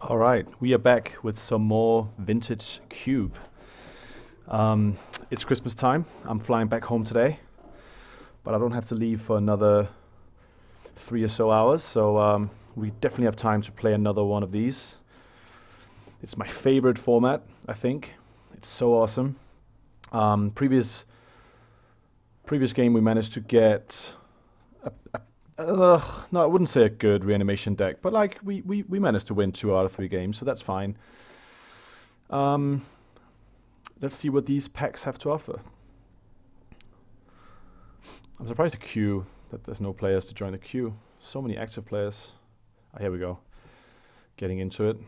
All right, we are back with some more vintage Cube. Um, it's Christmas time. I'm flying back home today, but I don't have to leave for another 3 or so hours, so we definitely have time to play another one of these. It's my favorite format, I think. It's so awesome. Previous game we managed to get no, I wouldn't say a good reanimation deck, but like we managed to win 2 out of 3 games, so that's fine. Um, let's see what these packs have to offer. I'm surprised the queue that there's no players to join the queue. So many active players. Ah, here we go. Getting into it.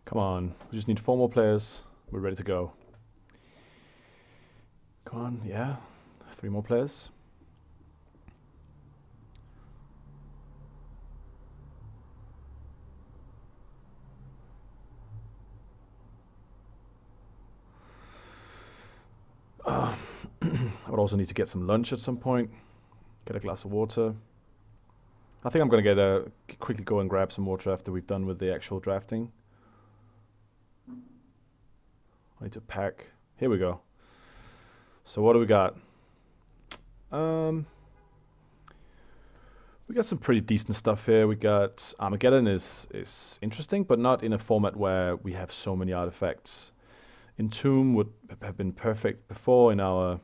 Come on, we just need 4 more players. We're ready to go. Come on, yeah. 3 more players. I would also need to get some lunch at some point. Get a glass of water. I think I'm gonna quickly go and grab some water after we've done with the actual drafting. I need to pack. Here we go. So what do we got? We got some pretty decent stuff here. We got Armageddon is interesting, but not in a format where we have so many artifacts. Entomb would have been perfect before in our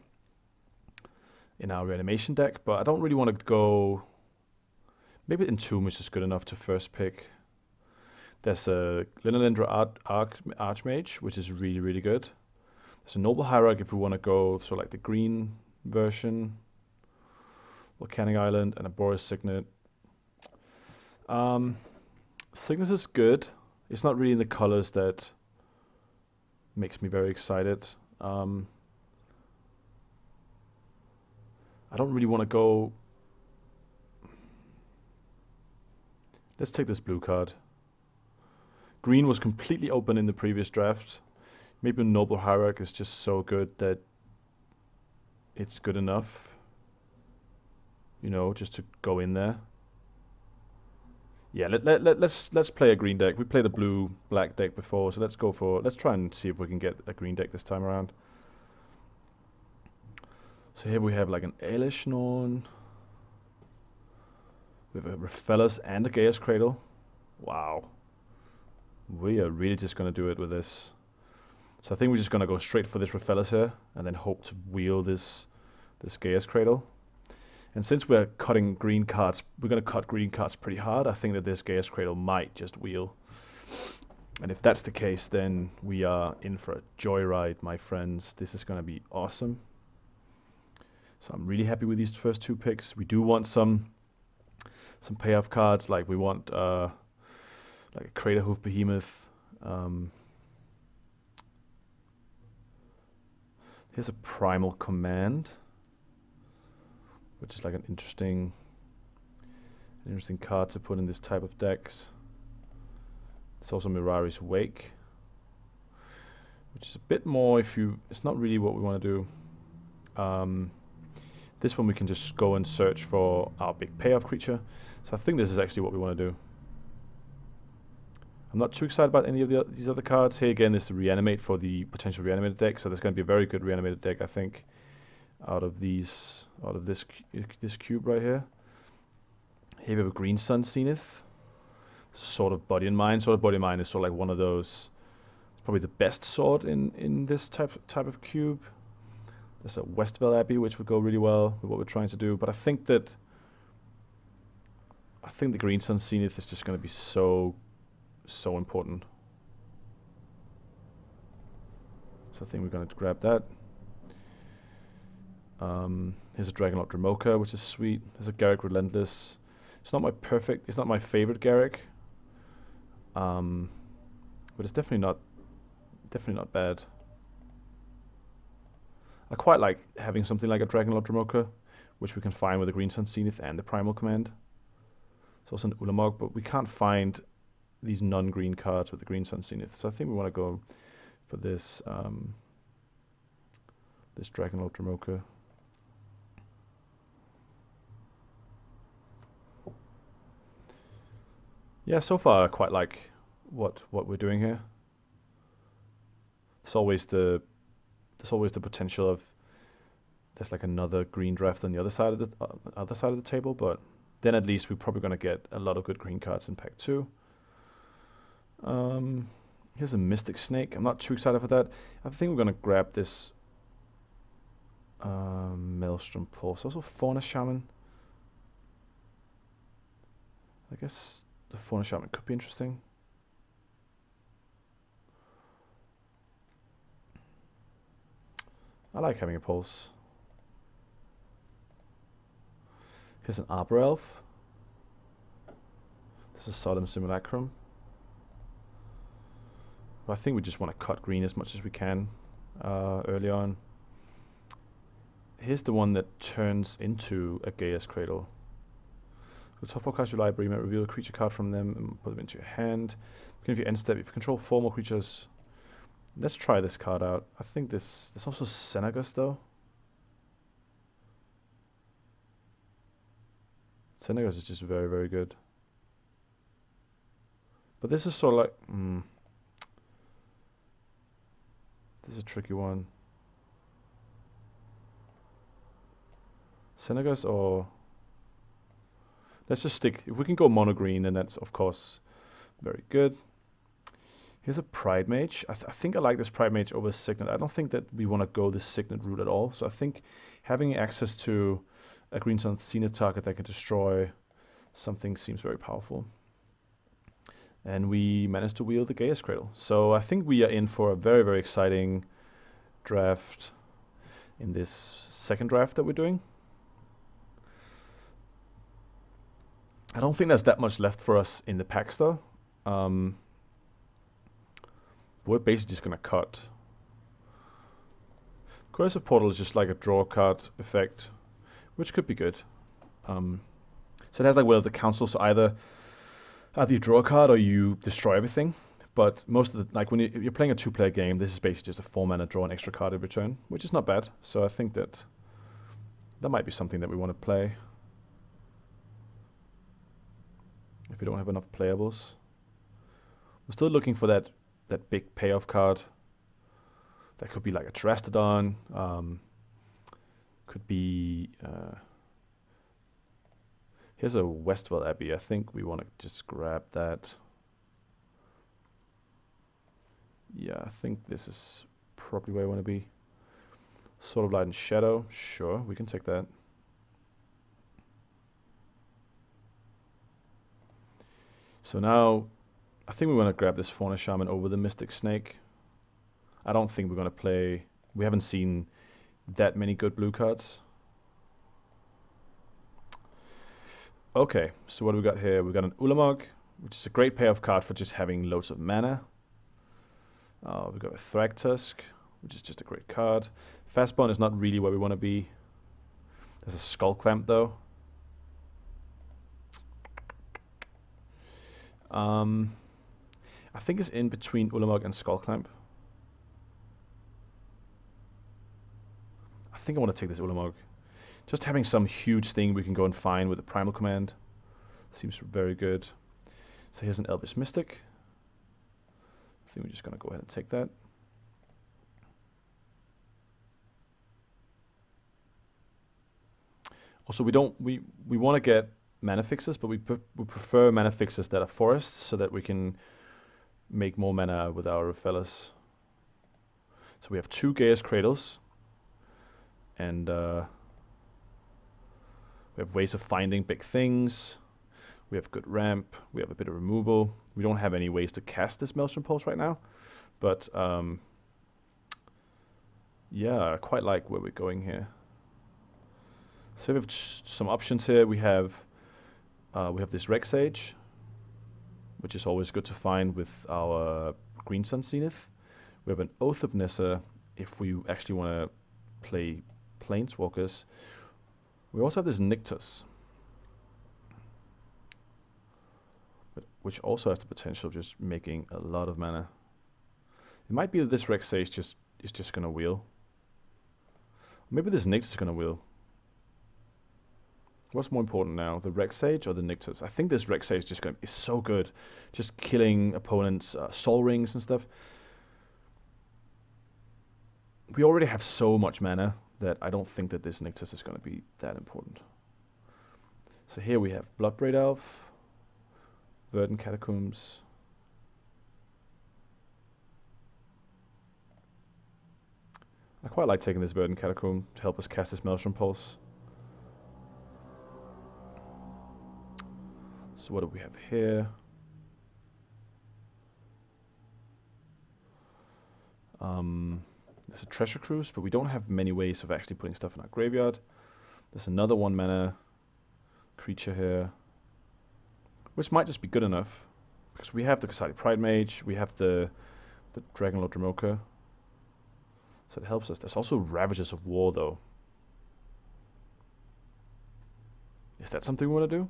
reanimation deck, but I don't really want to go. Maybe Entomb is just good enough to first pick. There's a Linalendra Archmage, which is really, really good. There's a Noble Hierarch if we want to go, so like the green version. Volcanic Island and a Boris Signet. Cygnus is good. It's not really in the colors that makes me very excited. I don't really want to go. Let's take this blue card. Green was completely open in the previous draft. Maybe Noble Hierarch is just so good that it's good enough. You know, just to go in there. Yeah, let's play a green deck. We played a blue-black deck before, so let's try and see if we can get a green deck this time around. So here we have like an Aelish Norn. We have a Raphelus and a Gaia's Cradle. Wow. We are really just gonna do it with this. So I think we're just gonna go straight for this Raphelus here, and then hope to wheel this Gaia's Cradle. And since we're cutting green cards, we're going to cut green cards pretty hard. I think that this Gaia's Cradle might just wheel. And if that's the case, then we are in for a joyride, my friends. This is going to be awesome. So I'm really happy with these first 2 picks. We do want some payoff cards, like we want like a Craterhoof Behemoth. Here's a Primal Command, which is like an interesting card to put in this type of decks. It's also Mirari's Wake, which is a bit more it's not really what we want to do. This one we can just go and search for our big payoff creature. So I think this is actually what we want to do. I'm not too excited about any of these other cards. Here again is to reanimate for the potential reanimated deck, so there's going to be a very good reanimated deck, I think, out of this cube right here. Here we have a Green Sun Zenith. Sword of Body and Mind. Sword of Body and Mind is sort of like one of those. It's probably the best sword in this type of cube. There's a Westvale Abbey, which would go really well with what we're trying to do. But I think the Green Sun Zenith is just going to be so important. So I think we're going to grab that. Here's a Dragonlord Dromoka, which is sweet. There's a Garruk Relentless. It's not my favorite Garruk. But it's definitely not bad. I quite like having something like a Dragonlord Dromoka, which we can find with the Green Sun Zenith and the Primal Command. It's also an Ulamog, but we can't find these non-green cards with the Green Sun Zenith. So I think we want to go for this this Dragonlord Dromoka. Yeah, so far I quite like what we're doing here. There's always the potential of there's like another green draft on the other side of the table, but then at least we're probably going to get a lot of good green cards in pack 2. Here's a Mystic Snake. I'm not too excited for that. I think we're going to grab this Maelstrom Pulse. Also Fauna Shaman. I guess the Fauna Shaman could be interesting. I like having a Pulse. Here's an Arbor Elf. This is Solemn Simulacrum. But I think we just want to cut green as much as we can early on. Here's the one that turns into a Gaia's Cradle. So top 4 cards your library, you may reveal a creature card from them and put them into your hand. If you end step, if you control 4 more creatures. Let's try this card out. I think there's also Xenagos though. Xenagos is just very, very good. But this is sort of like... this is a tricky one. Xenagos or... let's just stick... if we can go mono green, then that's of course very good. Here's a Pride Mage. I think I like this Pride Mage over Signet. I don't think that we want to go the Signet route at all. So I think having access to a Green Sun Zenith target that can destroy something seems very powerful. And we managed to wield the Gaia's Cradle. So I think we are in for a very, very exciting draft in this second draft that we're doing. I don't think there's that much left for us in the packs though. We're basically just going to cut. Coercive Portal is just like a draw card effect, which could be good. So it has like Will of the Council, so either you draw a card or you destroy everything. But most of the, like when you're playing a 2-player game, this is basically just a 4-mana draw an extra card every turn, which is not bad. So I think that might be something that we want to play. If we don't have enough playables. We're still looking for that big payoff card. That could be like a Terastodon. Could be... here's a Westvale Abbey. I think we want to just grab that. Yeah, I think this is probably where I want to be. Sword of Light and Shadow. Sure, we can take that. So now, I think we want to grab this Fauna Shaman over the Mystic Snake. I don't think we're going to play... we haven't seen that many good blue cards. Okay, so what do we got here? We've got an Ulamog, which is a great payoff card for just having loads of mana. We've got a Thragtusk, which is just a great card. Fastbond is not really where we want to be. There's a Skull Clamp though. I think it's in between Ulamog and Skull Clamp. I think I want to take this Ulamog. Just having some huge thing we can go and find with the Primal Command seems very good. So here's an Elvish Mystic. I think we're just going to go ahead and take that. Also, we want to get mana fixes, but we prefer mana fixes that are forests so that we can make more mana with our Fellas. So we have 2 Gaia's Cradles, and we have ways of finding big things. We have good ramp. We have a bit of removal. We don't have any ways to cast this Maelstrom Pulse right now, but yeah, I quite like where we're going here. So we have some options here. We have this Rex Sage, which is always good to find with our Green Sun Zenith. We have an Oath of Nissa if we actually want to play Planeswalkers. We also have this Nyctus. which also has the potential of just making a lot of mana. It might be that this Rex Sage is just gonna wheel. Maybe this Nyctus is gonna wheel. What's more important now, the Rex Sage or the Nyctus? I think this Rex Sage is so good, just killing opponents' Sol Rings and stuff. We already have so much mana that I don't think that this Nyctus is going to be that important. So here we have Bloodbraid Elf, Verdant Catacombs. I quite like taking this Verdant Catacomb to help us cast this Maelstrom Pulse. So what do we have here? There's a Treasure Cruise, but we don't have many ways of actually putting stuff in our graveyard. There's another 1 mana creature here, which might just be good enough, because we have the Kasadi Pridemage, we have the Dragonlord Dromoka, so it helps us. There's also Ravagers of War, though. Is that something we want to do?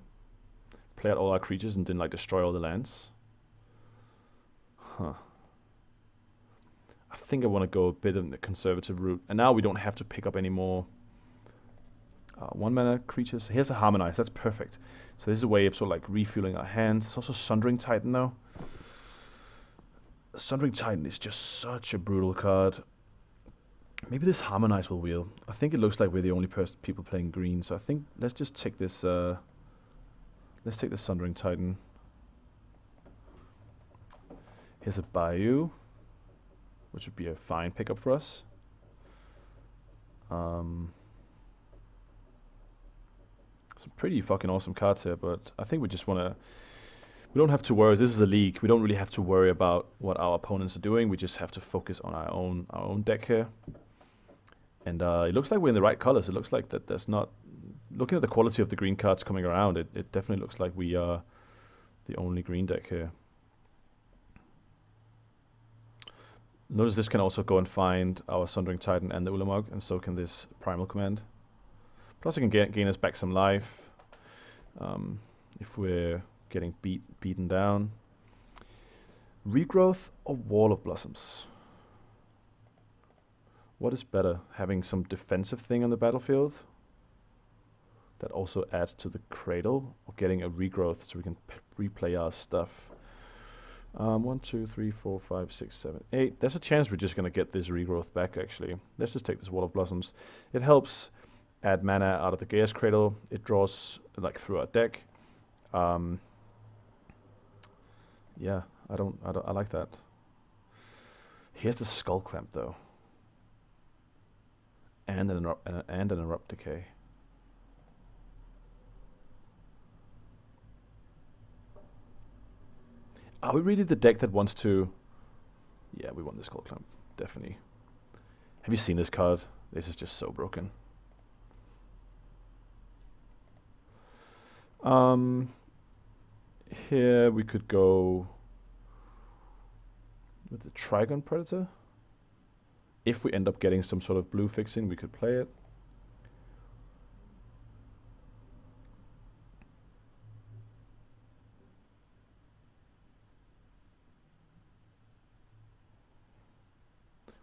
Play out all our creatures and then like destroy all the lands? Huh. I think I want to go a bit of the conservative route. And now we don't have to pick up any more 1 mana creatures. Here's a Harmonize. That's perfect. So this is a way of sort of like refueling our hands. It's also Sundering Titan, though. Sundering Titan is just such a brutal card. Maybe this Harmonize will wheel. I think it looks like we're the only people playing green. So I think let's just take this. Let's take the Sundering Titan. Here's a Bayou, which would be a fine pickup for us. Some pretty fucking awesome cards here, but I think we just want to... We don't have to worry. This is a league. We don't really have to worry about what our opponents are doing. We just have to focus on our own deck here. And it looks like we're in the right colors. It looks like that there's not... Looking at the quality of the green cards coming around, it definitely looks like we are the only green deck here. Notice this can also go and find our Sundering Titan and the Ulamog, and so can this Primal Command. Plus it can gain us back some life if we're getting beaten down. Regrowth or Wall of Blossoms? What is better, having some defensive thing on the battlefield that also adds to the Cradle, or getting a Regrowth so we can replay our stuff? 1, 2, 3, 4, 5, 6, 7, 8. There's a chance we're just going to get this Regrowth back, actually. Let's just take this Wall of Blossoms. It helps add mana out of the Gaea's Cradle. It draws, like, through our deck. Yeah, I like that. Here's the Skull Clamp, though. And an Erupt Decay. Are we really the deck that wants to... Yeah, we want this Skull Clamp, definitely. Have you seen this card? This is just so broken. Here we could go with the Trigon Predator. If we end up getting some sort of blue fixing, we could play it.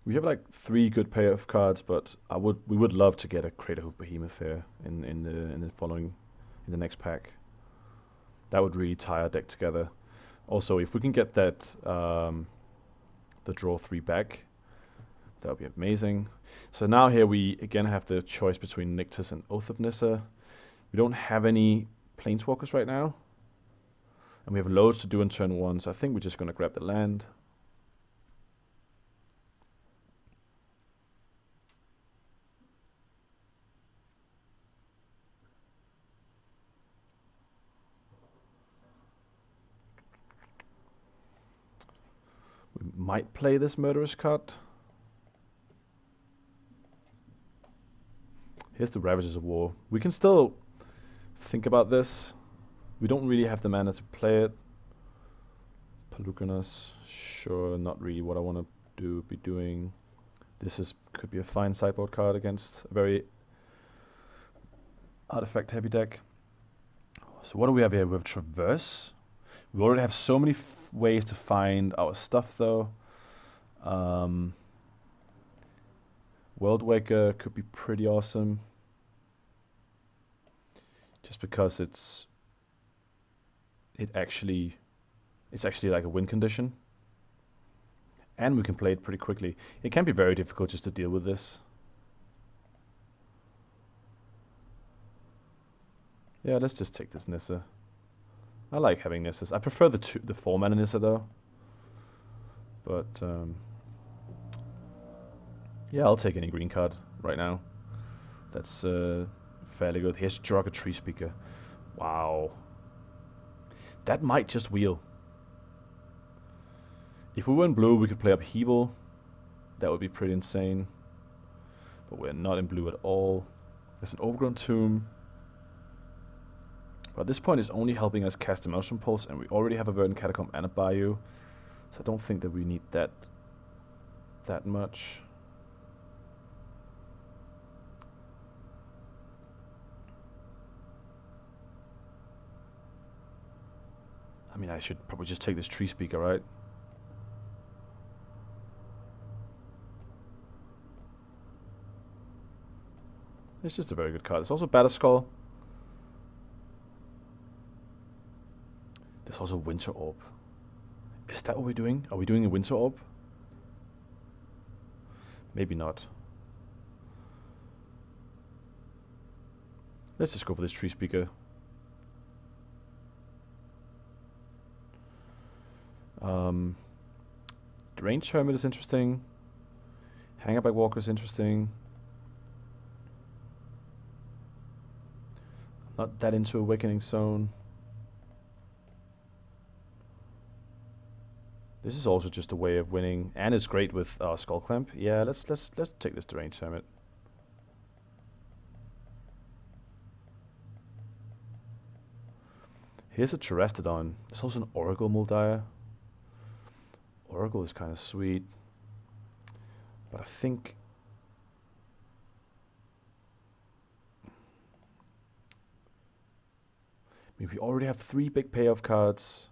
We have like 3 good payoff cards, but we would love to get a Craterhoof Behemoth here in the next pack. That would really tie our deck together. Also, if we can get that the draw 3 back, that would be amazing. So now here we again have the choice between Nyctus and Oath of Nissa. We don't have any Planeswalkers right now, and we have loads to do in turn 1. So I think we're just going to grab the land. Might play this Murderous card. Here's the Ravagers of War. We can still think about this. We don't really have the mana to play it. Pelucanus, sure, not really what I want to be doing. This could be a fine sideboard card against a very artifact heavy deck. So what do we have here? We have Traverse. We already have so many ways to find our stuff, though. World Waker could be pretty awesome. Just because it's actually like a win condition. And we can play it pretty quickly. It can be very difficult just to deal with this. Yeah, let's just take this Nissa. I like having Nissas. I prefer the 4-mana Nissa though. But yeah, I'll take any green card right now. That's fairly good. Here's Droga Tree Speaker. Wow. That might just wheel. If we were in blue, we could play Upheaval. That would be pretty insane. But we're not in blue at all. There's an Overgrown Tomb. But at this point, it's only helping us cast a Maelstrom Pulse, and we already have a Verdant Catacomb and a Bayou. So I don't think that we need that much. I mean, I should probably just take this Tree Speaker, right? It's just a very good card. There's also Batterskull. There's also Winter Orb. Is that what we're doing? Are we doing a Winter Orb? Maybe not. Let's just go for this Tree Speaker. Deranged Hermit is interesting. Hangerback Walker is interesting. Not that into Awakening Zone. This is also just a way of winning, and it's great with Skull Clamp. Yeah, let's take this Deranged Hermit. Here's a Terastodon. There's also an Oracle Muldier. Oracle is kind of sweet, but I think we already have 3 big payoff cards,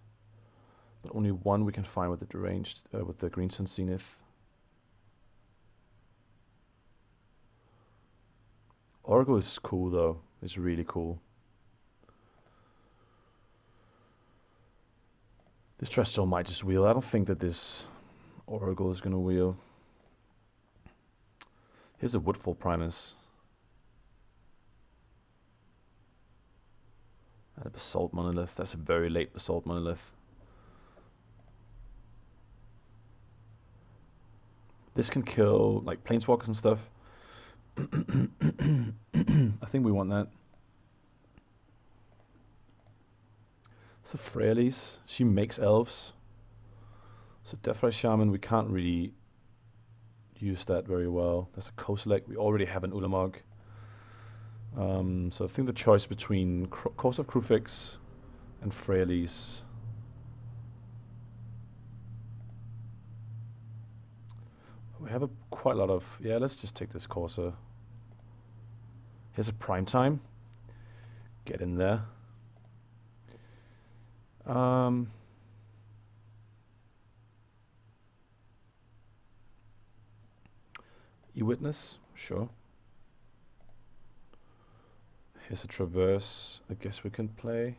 but only 1 we can find with the deranged with the Green Sun Zenith. Oracle is cool though. It's really cool. This Trestall might just wheel. I don't think that this Oracle is going to wheel. Here's a Woodfall Primus. And a Basalt Monolith. That's a very late Basalt Monolith. This can kill like Planeswalkers and stuff. I think we want that. So Freyalise, she makes elves. So Deathrise Shaman, we can't really use that very well. There's a Kozilek, we already have an Ulamog. So I think the choice between Cost of Kruphix and Freyalise. We have quite a lot of... Yeah, let's just take this Corsair. Here's a Primetime. Get in there. E-Witness, sure. Here's a Traverse, I guess we can play.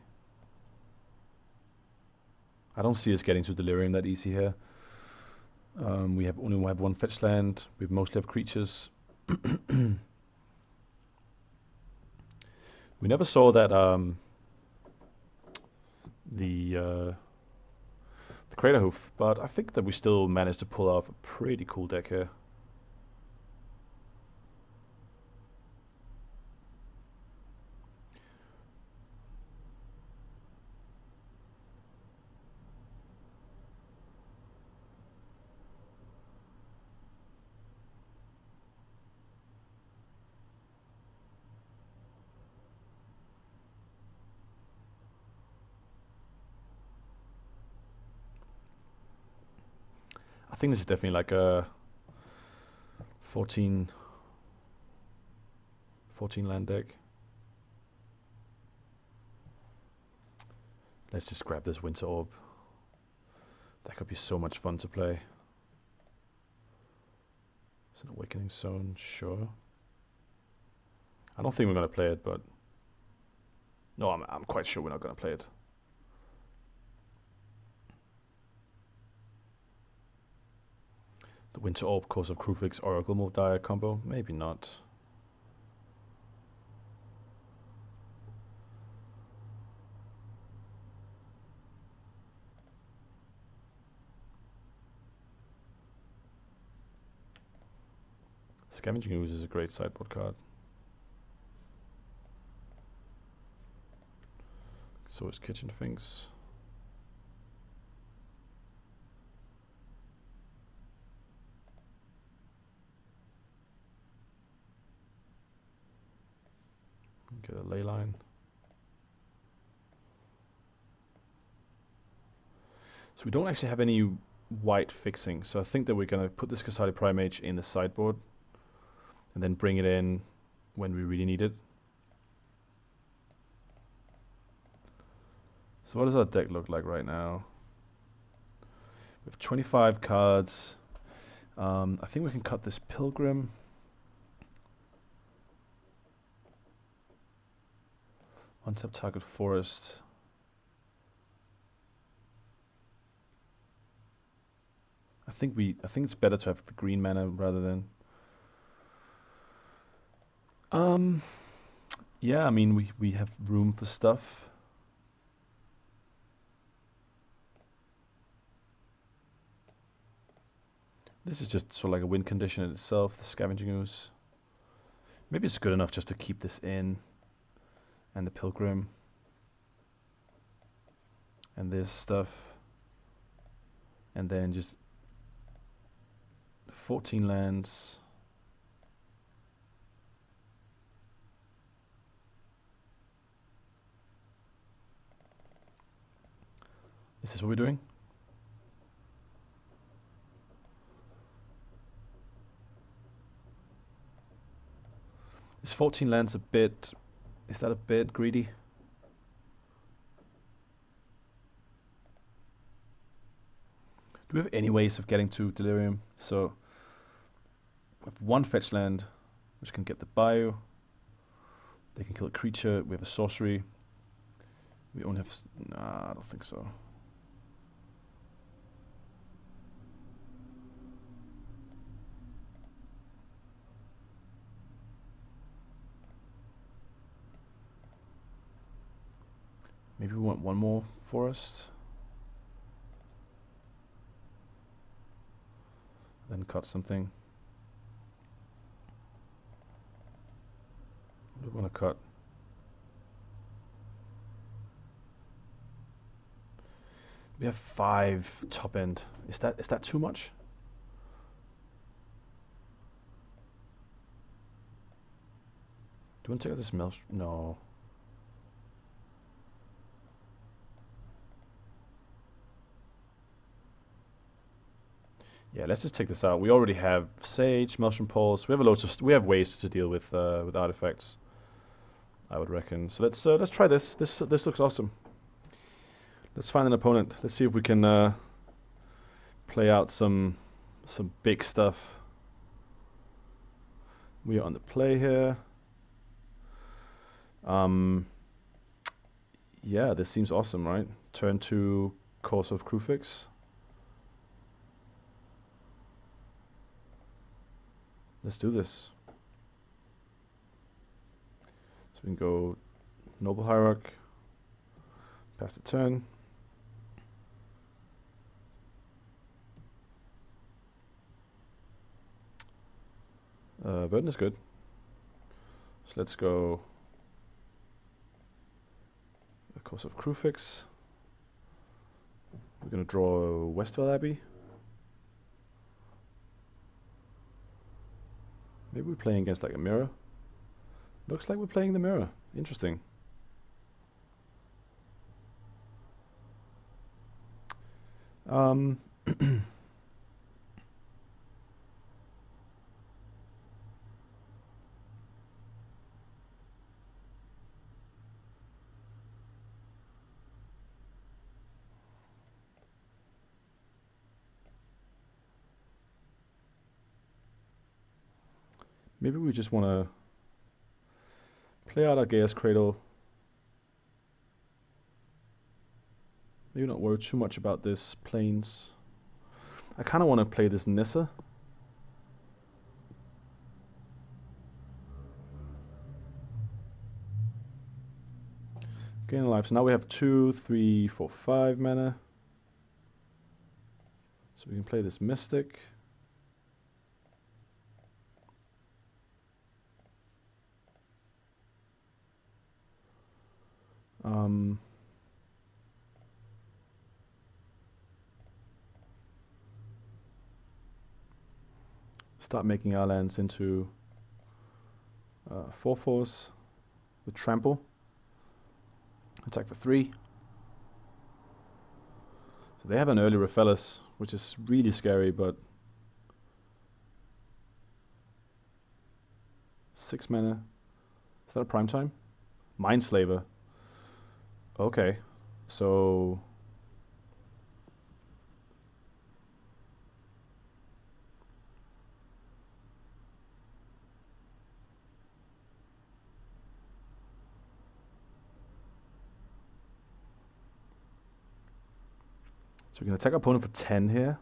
I don't see us getting to Delirium that easy here. We only have 1 fetch land, we mostly have creatures. We never saw that the Craterhoof, but I think that we still managed to pull off a pretty cool deck here. I think this is definitely like a 14 land deck. Let's just grab this Winter Orb. That could be so much fun to play. It's an Awakening Zone, sure. I don't think we're going to play it, but... No, I'm quite sure we're not going to play it. The Winter Orb, Course of Kruphix, Oracle Moldiah combo? Maybe not. Scavenging Ooze is a great sideboard card. So is Kitchen Finks. Get a ley line. So we don't actually have any white fixing, so I think that we're going to put this Kasadi Primate in the sideboard and then bring it in when we really need it. So what does our deck look like right now? We have 25 cards. I think we can cut this Pilgrim. Untap target forest. I think it's better to have the green mana rather than. Yeah, I mean we have room for stuff. This is just sort of like a win condition in itself, the Scavenging Ooze. Maybe it's good enough just to keep this in. And the Pilgrim. And this stuff. And then just 14 lands. Is this what we're doing? Is 14 lands a bit... Is that a bit greedy? Do we have any ways of getting to Delirium? So we have one fetch land, which can get the bio. They can kill a creature. We have a sorcery. We only have... Nah, I don't think so. Maybe we want one more forest. Then cut something. What do we want to cut? We have 5 top end. Is that too much? Do you want to take out this Maelstrom? No. Yeah, let's just take this out. We already have Sage, Maelstrom Pulse. We have we have ways to deal with artifacts, I would reckon. So let's try this. This looks awesome. Let's find an opponent. Let's see if we can play out some big stuff. We are on the play here. Yeah, this seems awesome, right? Turn 2 Course of Kruphix. Let's do this. So we can go Noble Hierarch, pass the turn. Verdant is good. So let's go the Course of Kruphix. We're going to draw Westvale Abbey. Maybe we're playing against like a mirror. Looks like we're playing the mirror. Interesting. Maybe we just want to play out our Gaia's Cradle. Maybe not worry too much about this plains. I kind of want to play this Nissa. Gain life. So now we have 2, 3, 4, 5 mana. So we can play this Mystic. Start making our lands into 4/4s with trample. Attack for 3. So they have an early Raphellis, which is really scary, but 6 mana. Is that a prime time? Mindslaver. Okay, so we can attack our opponent for 10 here.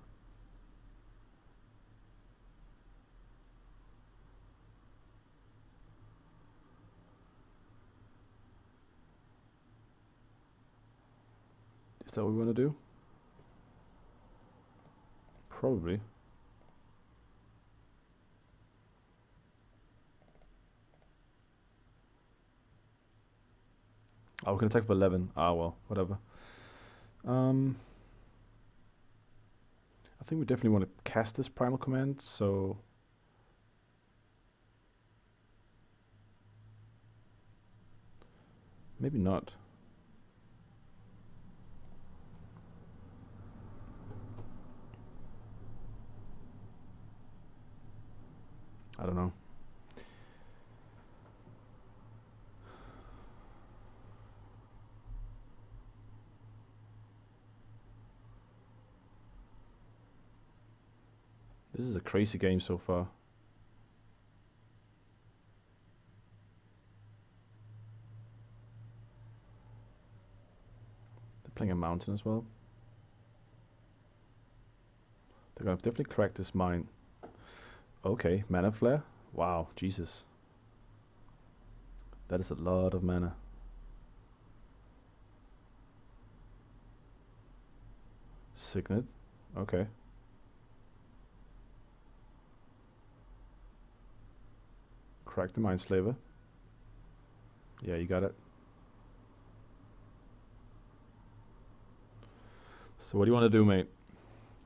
Is that what we want to do? Probably. Oh, we can attack for 11. Ah, well, whatever. I think we definitely want to cast this Primal Command, so maybe not. I don't know. This is a crazy game so far. They're playing a mountain as well. They're gonna definitely crack this mine. Okay, mana flare? Wow, Jesus. That is a lot of mana. Signet, okay. Crack the Mindslaver. Yeah, you got it. So what do you want to do, mate?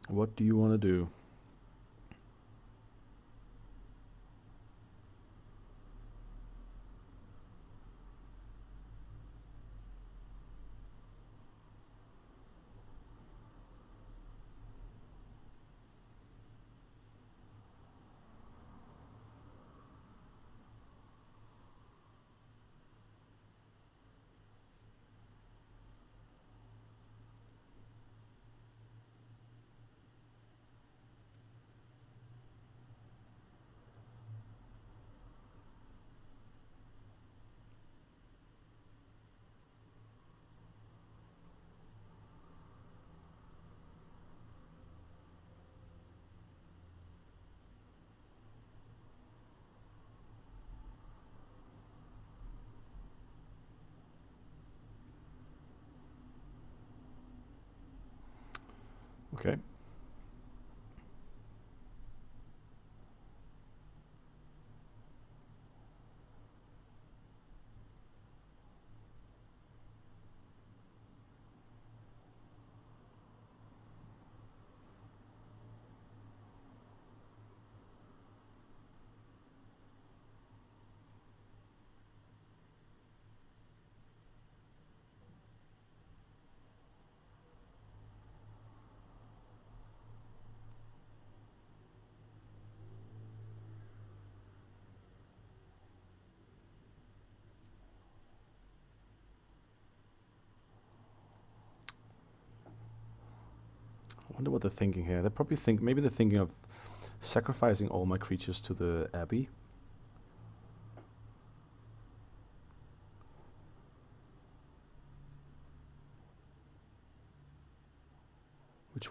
What do you want to do? Okay. I wonder what they're thinking here. They probably think, maybe they're thinking of sacrificing all my creatures to the Abbey.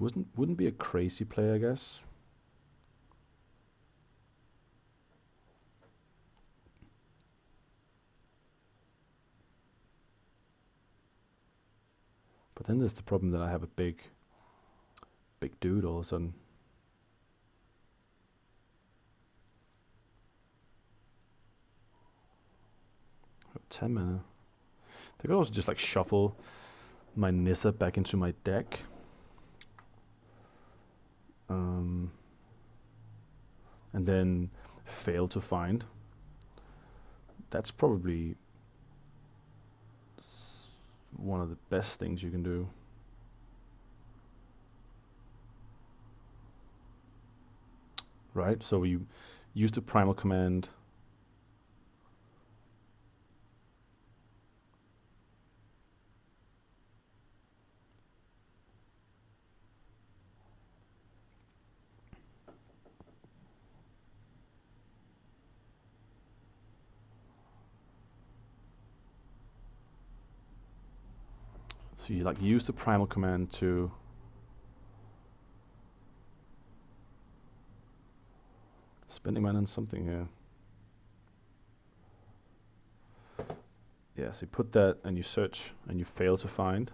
which wouldn't be a crazy play, I guess. But then there's the problem that I have a big dude all of a sudden. 10 mana. They could also just like shuffle my Nissa back into my deck. And then fail to find. That's probably one of the best things you can do. Right, so you use the primal command. So you like use the primal command to spending mana on something here. Yeah, so you put that and you search and you fail to find.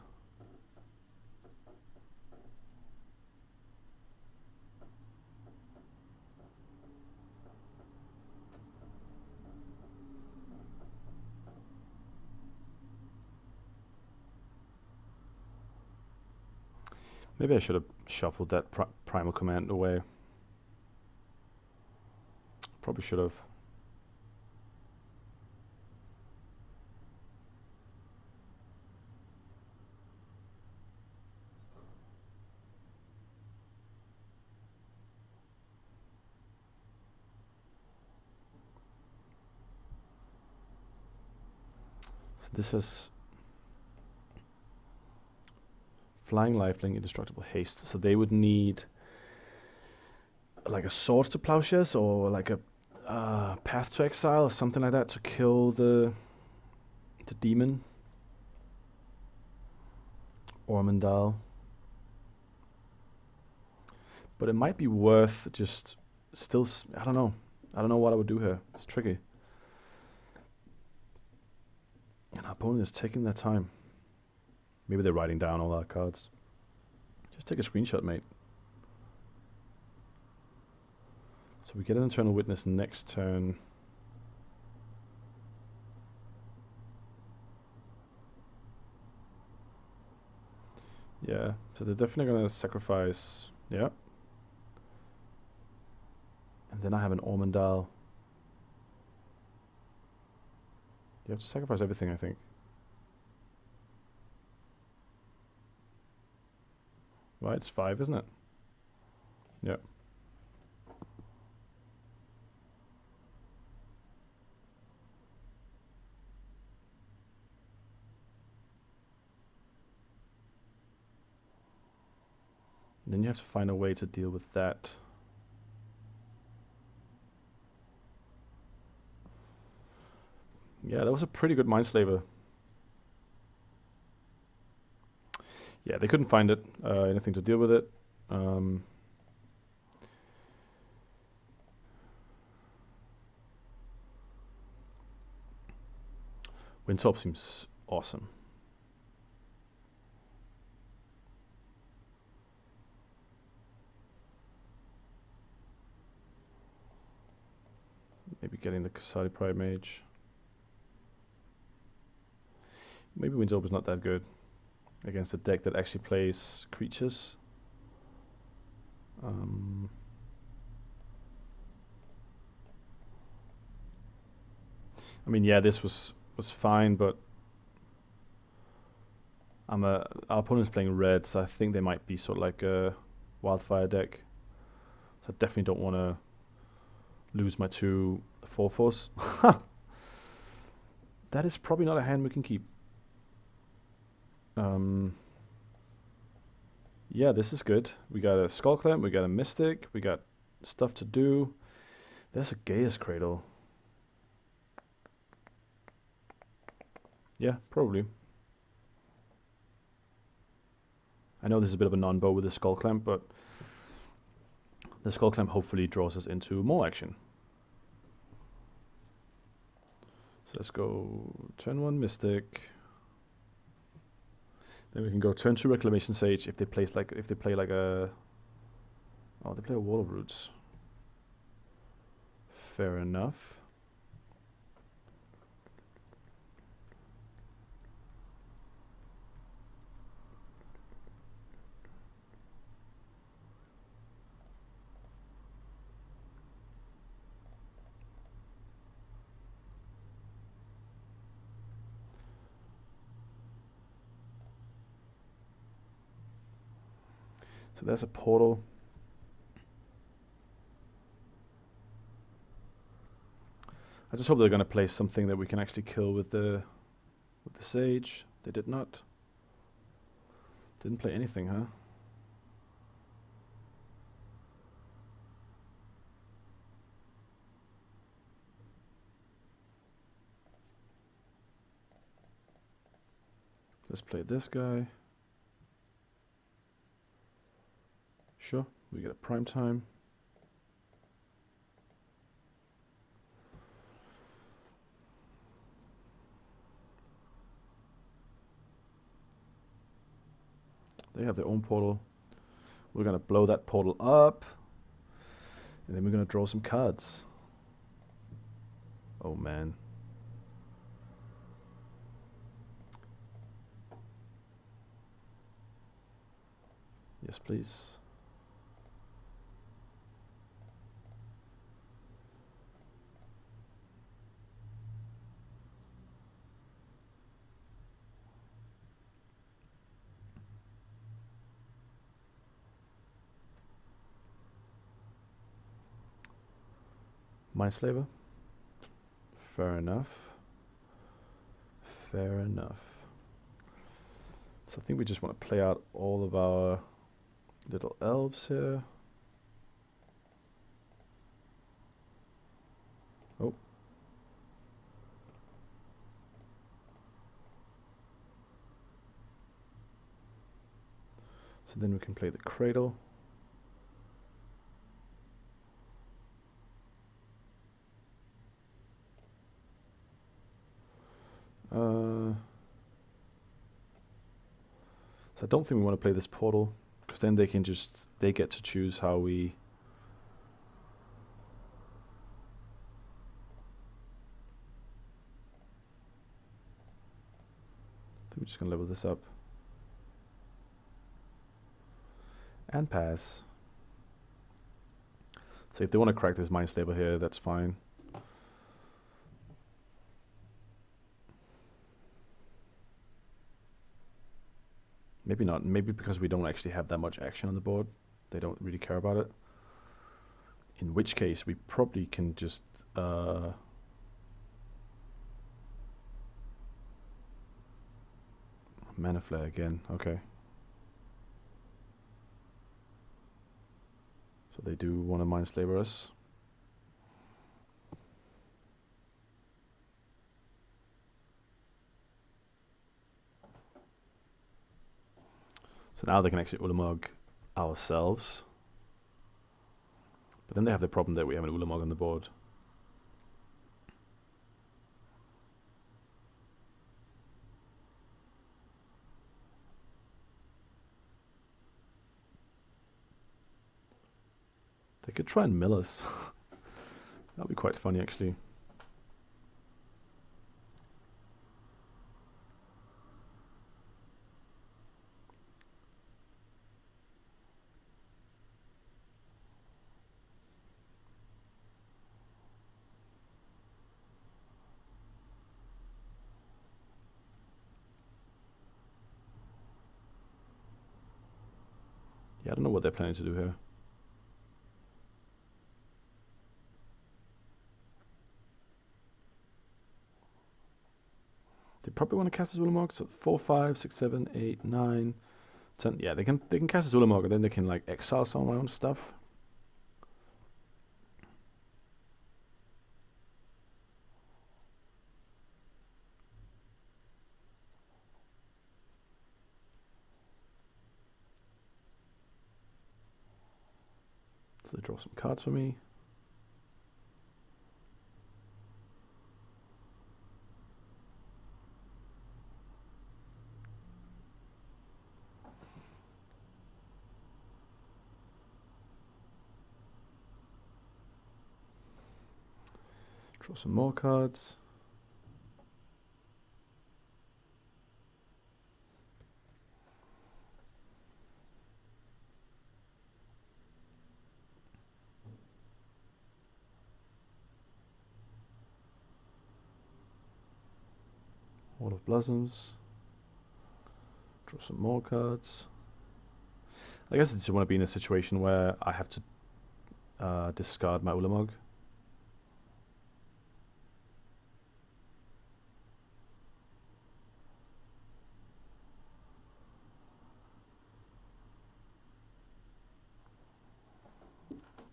Maybe I should have shuffled that primal command away. Probably should have. So this is Flying Lifelink, Indestructible Haste. So they would need like a Sword to Plowshares or like a Path to Exile or something like that to kill the demon. Ormondal. But it might be worth just still, I don't know. I don't know what I would do here. It's tricky. And our opponent is taking their time. Maybe they're writing down all our cards. Just take a screenshot, mate. So we get an Eternal Witness next turn. Yeah, so they're definitely going to sacrifice. Yeah. And then I have an Ormondal. You have to sacrifice everything, I think. Right, it's 5, isn't it? Yeah. Then you have to find a way to deal with that. Yeah, that was a pretty good Mindslaver. Yeah, they couldn't find it, anything to deal with it. Windtop seems awesome. Maybe getting the Kasadi Pride Mage. Maybe Windtop is not that good against a deck that actually plays creatures. I mean, yeah, this was fine, but our opponent's playing red, so I think they might be sort of like a Wildfire deck. So I definitely don't want to lose my 2 4/4s. That is probably not a hand we can keep. Yeah, this is good. We got a Skullclamp, we got a Mystic, we got stuff to do. There's a Gaia's Cradle. Yeah, probably. I know this is a bit of a non-bow with the Skull Clamp, but the Skull Clamp hopefully draws us into more action. So let's go turn 1 Mystic. Then we can go turn 2 Reclamation Sage if they play like a... Oh, they play a Wall of Roots. Fair enough. So there's a portal. I just hope they're going to play something that we can actually kill with the Sage. They did not. Didn't play anything, huh? Let's play this guy. Sure, we get a prime time. They have their own portal. We're gonna blow that portal up, and then we're gonna draw some cards. Oh man. Yes, please. Mindslaver. Fair enough. Fair enough. So I think we just want to play out all of our little elves here. Oh. So then we can play the Cradle. So I don't think we want to play this portal, because then they get to choose how we... I think we're just going to level this up. And pass. So if they want to crack this Mindslaver here, that's fine. Maybe not. Maybe because we don't actually have that much action on the board, they don't really care about it. In which case, we probably can just... Mana Flare again, okay. So they do want to Mindslaver us. So now they can actually Ulamog ourselves. But then they have the problem that we have an Ulamog on the board. They could try and mill us. That'd be quite funny, actually. Yeah, I don't know what they're planning to do here. They probably want to cast a Ulamog, so 4, 5, 6, 7, 8, 9, 10. Yeah, they can cast a Ulamog, and then they can like exile some of my own stuff. So they draw some cards for me. Draw some more cards. Wall of Blossoms. Draw some more cards. I guess I just want to be in a situation where I have to discard my Ulamog.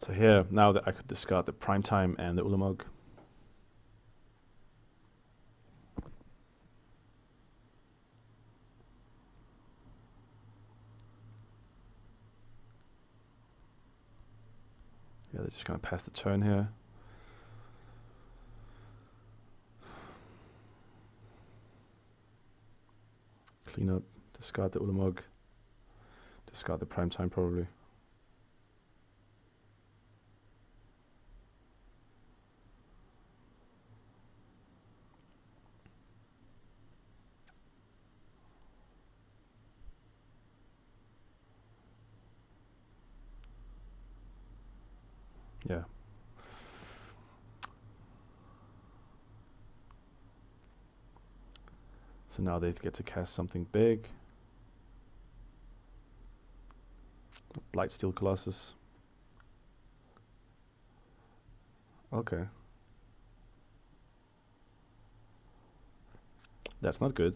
So here, now that I could discard the Primetime and the Ulamog. Yeah, they're just going to pass the turn here. Clean up, discard the Ulamog, discard the Primetime probably. Yeah. So now they get to cast something big. Blightsteel Colossus. Okay. That's not good.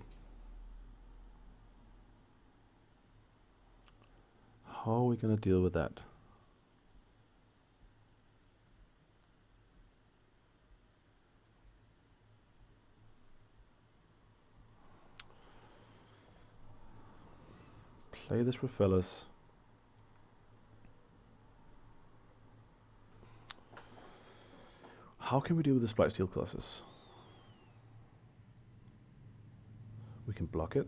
How are we going to deal with that? Play this Raphellis. How can we deal with this Blightsteel Colossus? We can block it.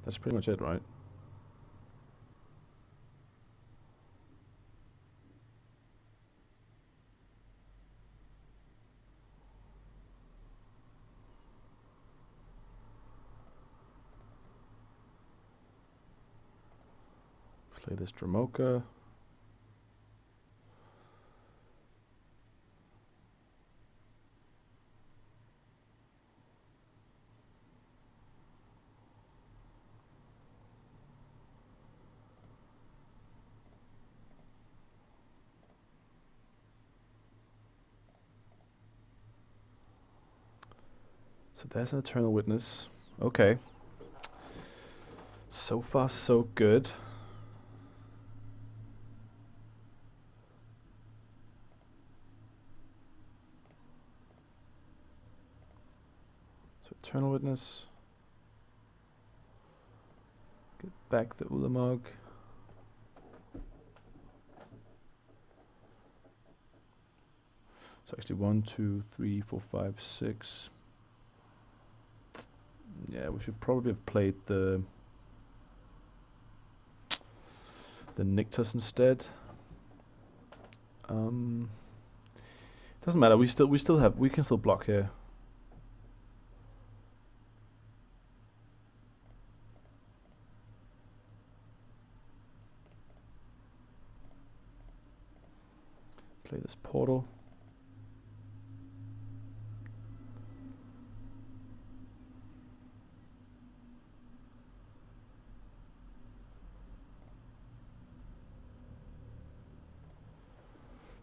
That's pretty much it, right? Play this Dromoka. So there's an Eternal Witness. Okay. So far, so good. So Eternal Witness. Get back the Ulamog. So actually 1, 2, 3, 4, 5, 6. Yeah, we should probably have played the Nyctus instead. Doesn't matter. We can still block here. Play this Portal.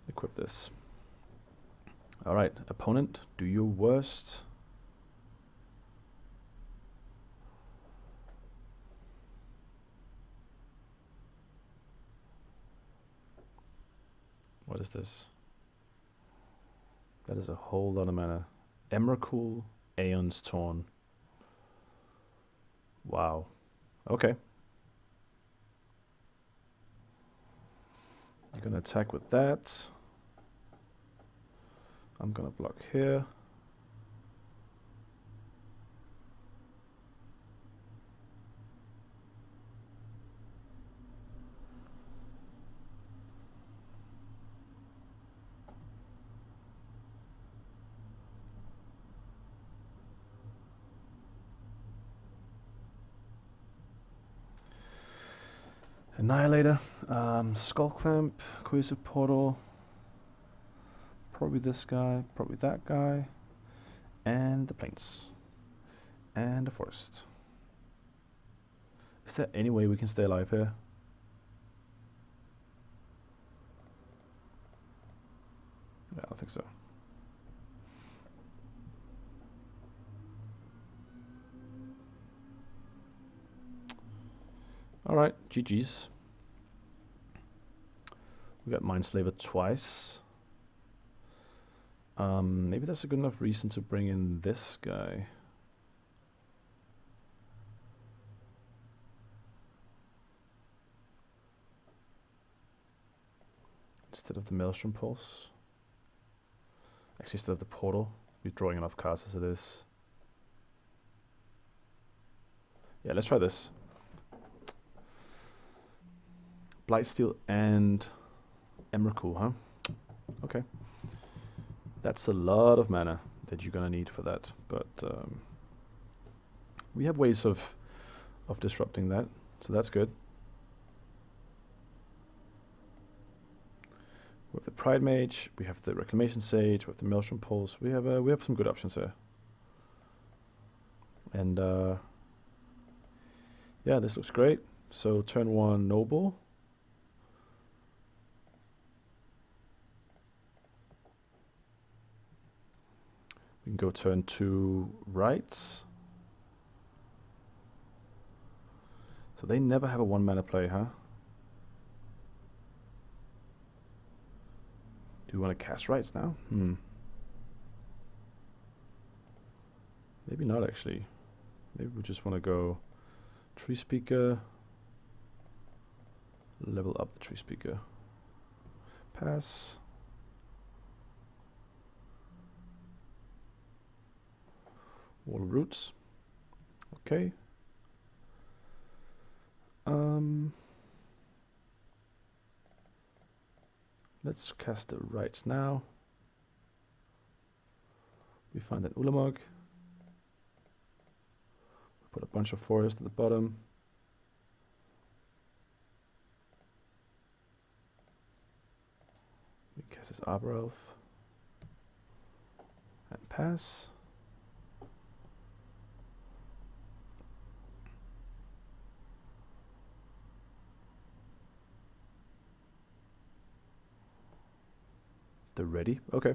Equip this. Alright, opponent, do your worst. What is this? That is a whole lot of mana. Emrakul, Aeon's Torn. Wow. Okay. You're gonna attack with that. I'm gonna block here. Annihilator, Skull Clamp, Cohesive Portal, probably this guy, probably that guy, and the plains, and the forest. Is there any way we can stay alive here? Yeah, I don't think so. Alright, GG's. We got Mindslaver twice. Maybe that's a good enough reason to bring in this guy. Instead of the Maelstrom Pulse. Actually, instead of the Portal. We're drawing enough cards as it is. Yeah, let's try this. Blightsteel and Emrakul, huh? Okay. That's a lot of mana that you're gonna need for that, but we have ways of disrupting that, so that's good. We have the Pride Mage, we have the Reclamation Sage, we have the Maelstrom Pulse. We have some good options here. And yeah, this looks great. So turn 1 Noble. We can go turn 2 Rights. So they never have a 1 mana play, huh? Do we want to cast Rights now? Maybe not actually. Maybe we just want to go Tree Speaker. Level up the Tree Speaker. Pass. Wall Roots. Okay. Let's cast the Rights now. We find an Ulamog. We put a bunch of forest at the bottom. We cast his Arbor Elf. And pass. They're ready. Okay.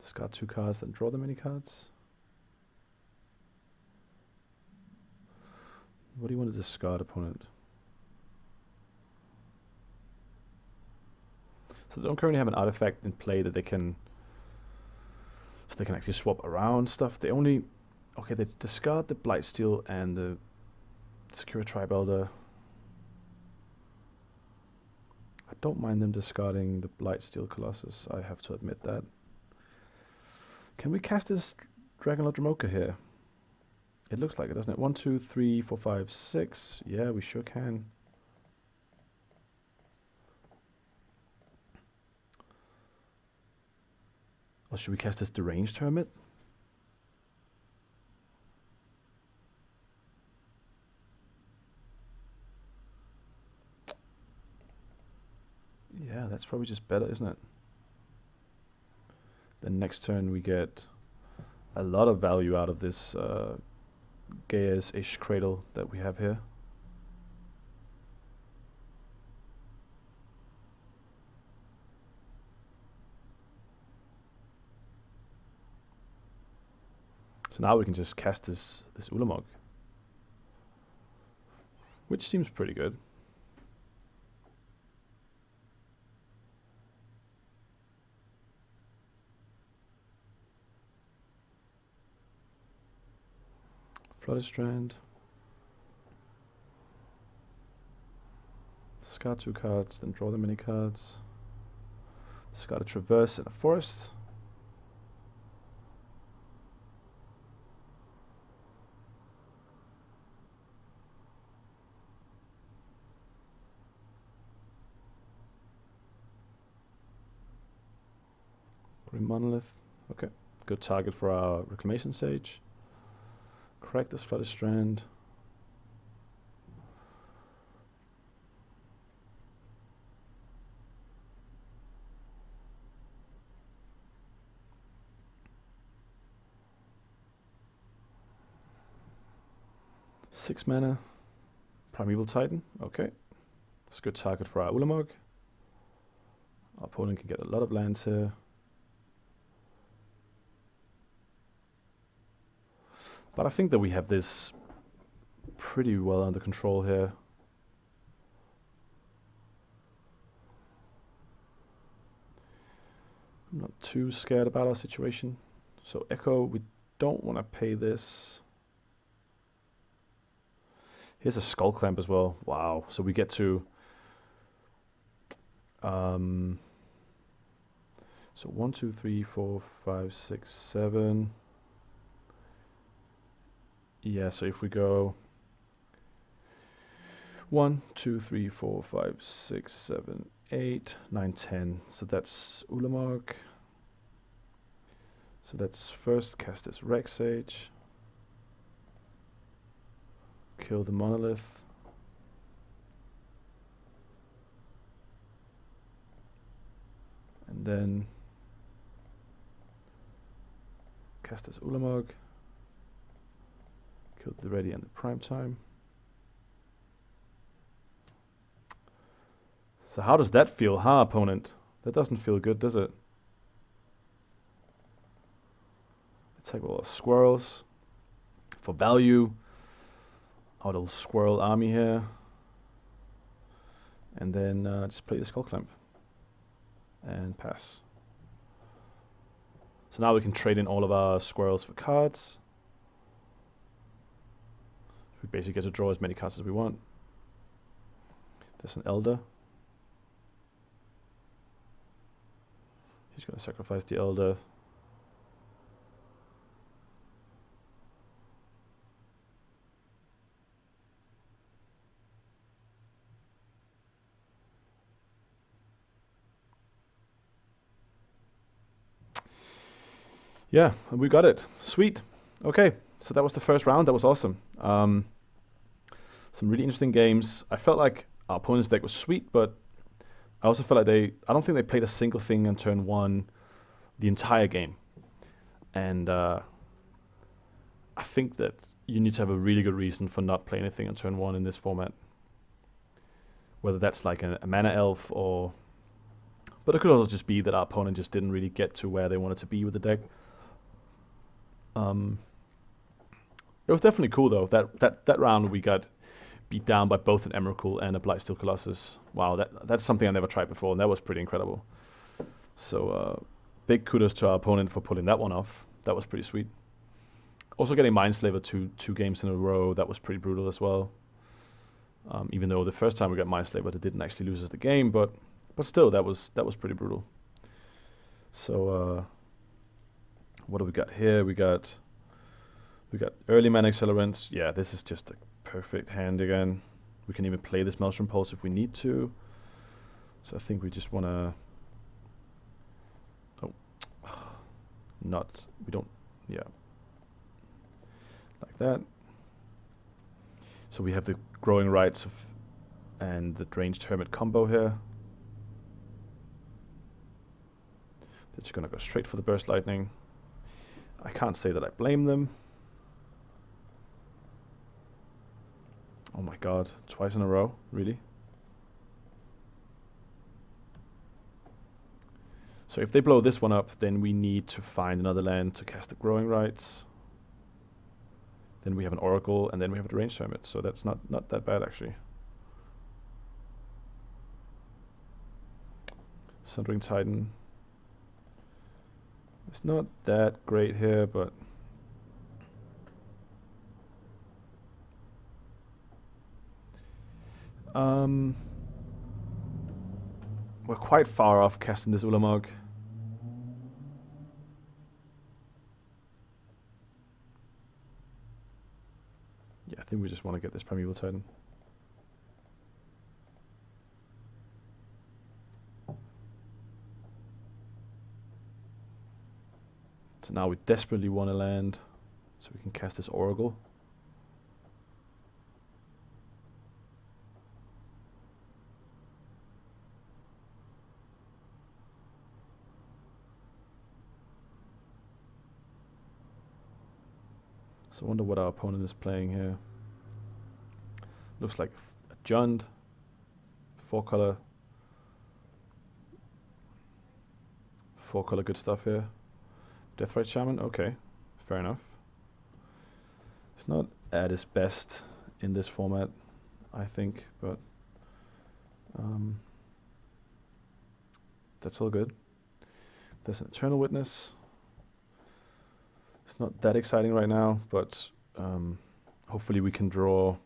Discard 2 cards, then draw them any cards. What do you want to discard, opponent? So they don't currently have an artifact in play that they can, so they can actually swap around stuff. They only, okay, they discard the Blightsteel and the Secure Tribe Elder. I don't mind them discarding the Blightsteel Colossus, I have to admit that. Can we cast this Dragonlord Dromoka here? It looks like it, doesn't it? 1, 2, 3, 4, 5, 6. Yeah, we sure can. Or should we cast this Deranged Hermit? Yeah, that's probably just better, isn't it? Then next turn we get a lot of value out of this Gaea's-ish Cradle that we have here. So now we can just cast this Ulamog, which seems pretty good. Flooded Strand. Discard 2 cards, then draw the many cards. Discard a Traverse and a Forest. Grim Monolith. Okay, good target for our Reclamation Sage. Crack this Flooded Strand. Six mana. Primeval Titan. Okay, it's a good target for our Ulamog. Our opponent can get a lot of lands here. But I think that we have this pretty well under control here. I'm not too scared about our situation. So Echo, we don't want to pay this. Here's a Skull Clamp as well. Wow. So we get to... so 1, 2, 3, 4, 5, 6, 7... Yeah, so if we go 1, 2, 3, 4, 5, 6, 7, 8, 9, 10. So that's Ulamog. So let's first cast this Rex Sage. Kill the Monolith. And then cast this Ulamog. Killed the Ready and the Prime Time. So how does that feel, huh, opponent? That doesn't feel good, does it? Attack all the squirrels for value. Our little squirrel army here. And then just play the Skull Clamp. And pass. So now we can trade in all of our squirrels for cards. We basically get to draw as many cards as we want. There's an Elder. He's going to sacrifice the Elder. Yeah, and we got it. Sweet. Okay, so that was the first round. That was awesome. Some really interesting games. I felt like our opponent's deck was sweet, but I also felt like I don't think they played a single thing on turn 1 the entire game. And I think that you need to have a really good reason for not playing anything on turn 1 in this format. Whether that's like a mana elf or... But it could also just be that our opponent just didn't really get to where they wanted to be with the deck. It was definitely cool though. That round we got beat down by both an Emrakul and a Blightsteel Colossus. Wow, that's something I never tried before, and that was pretty incredible. So big kudos to our opponent for pulling that one off. That was pretty sweet. Also getting Mindslaver two games in a row, that was pretty brutal as well. Even though the first time we got Mindslaver, they didn't actually lose us the game, but still, that was pretty brutal. So what do we got here? We got early mana accelerants. Yeah, this is just a perfect hand again. We can even play this Maelstrom Pulse if we need to. So I think we just want to... Oh. We don't... Yeah. Like that. So we have the Growing Rights and the Deranged Hermit combo here. They're just going to go straight for the Burst Lightning. I can't say that I blame them. Oh my god, twice in a row? Really? So if they blow this one up, then we need to find another land to cast the Growing Rights. Then we have an Oracle, and then we have a Deranged Hermit. So that's not that bad, actually. Sundering Titan. It's not that great here, but... We're quite far off casting this Ulamog. Yeah, I think we just want to get this Primeval Titan. So now we desperately want to land so we can cast this Oracle. So I wonder what our opponent is playing here. Looks like a Jund, 4-color. 4-color good stuff here. Deathrite Shaman, okay, fair enough. It's not at its best in this format, I think, but that's all good. There's an Eternal Witness. It's not that exciting right now, but hopefully we can draw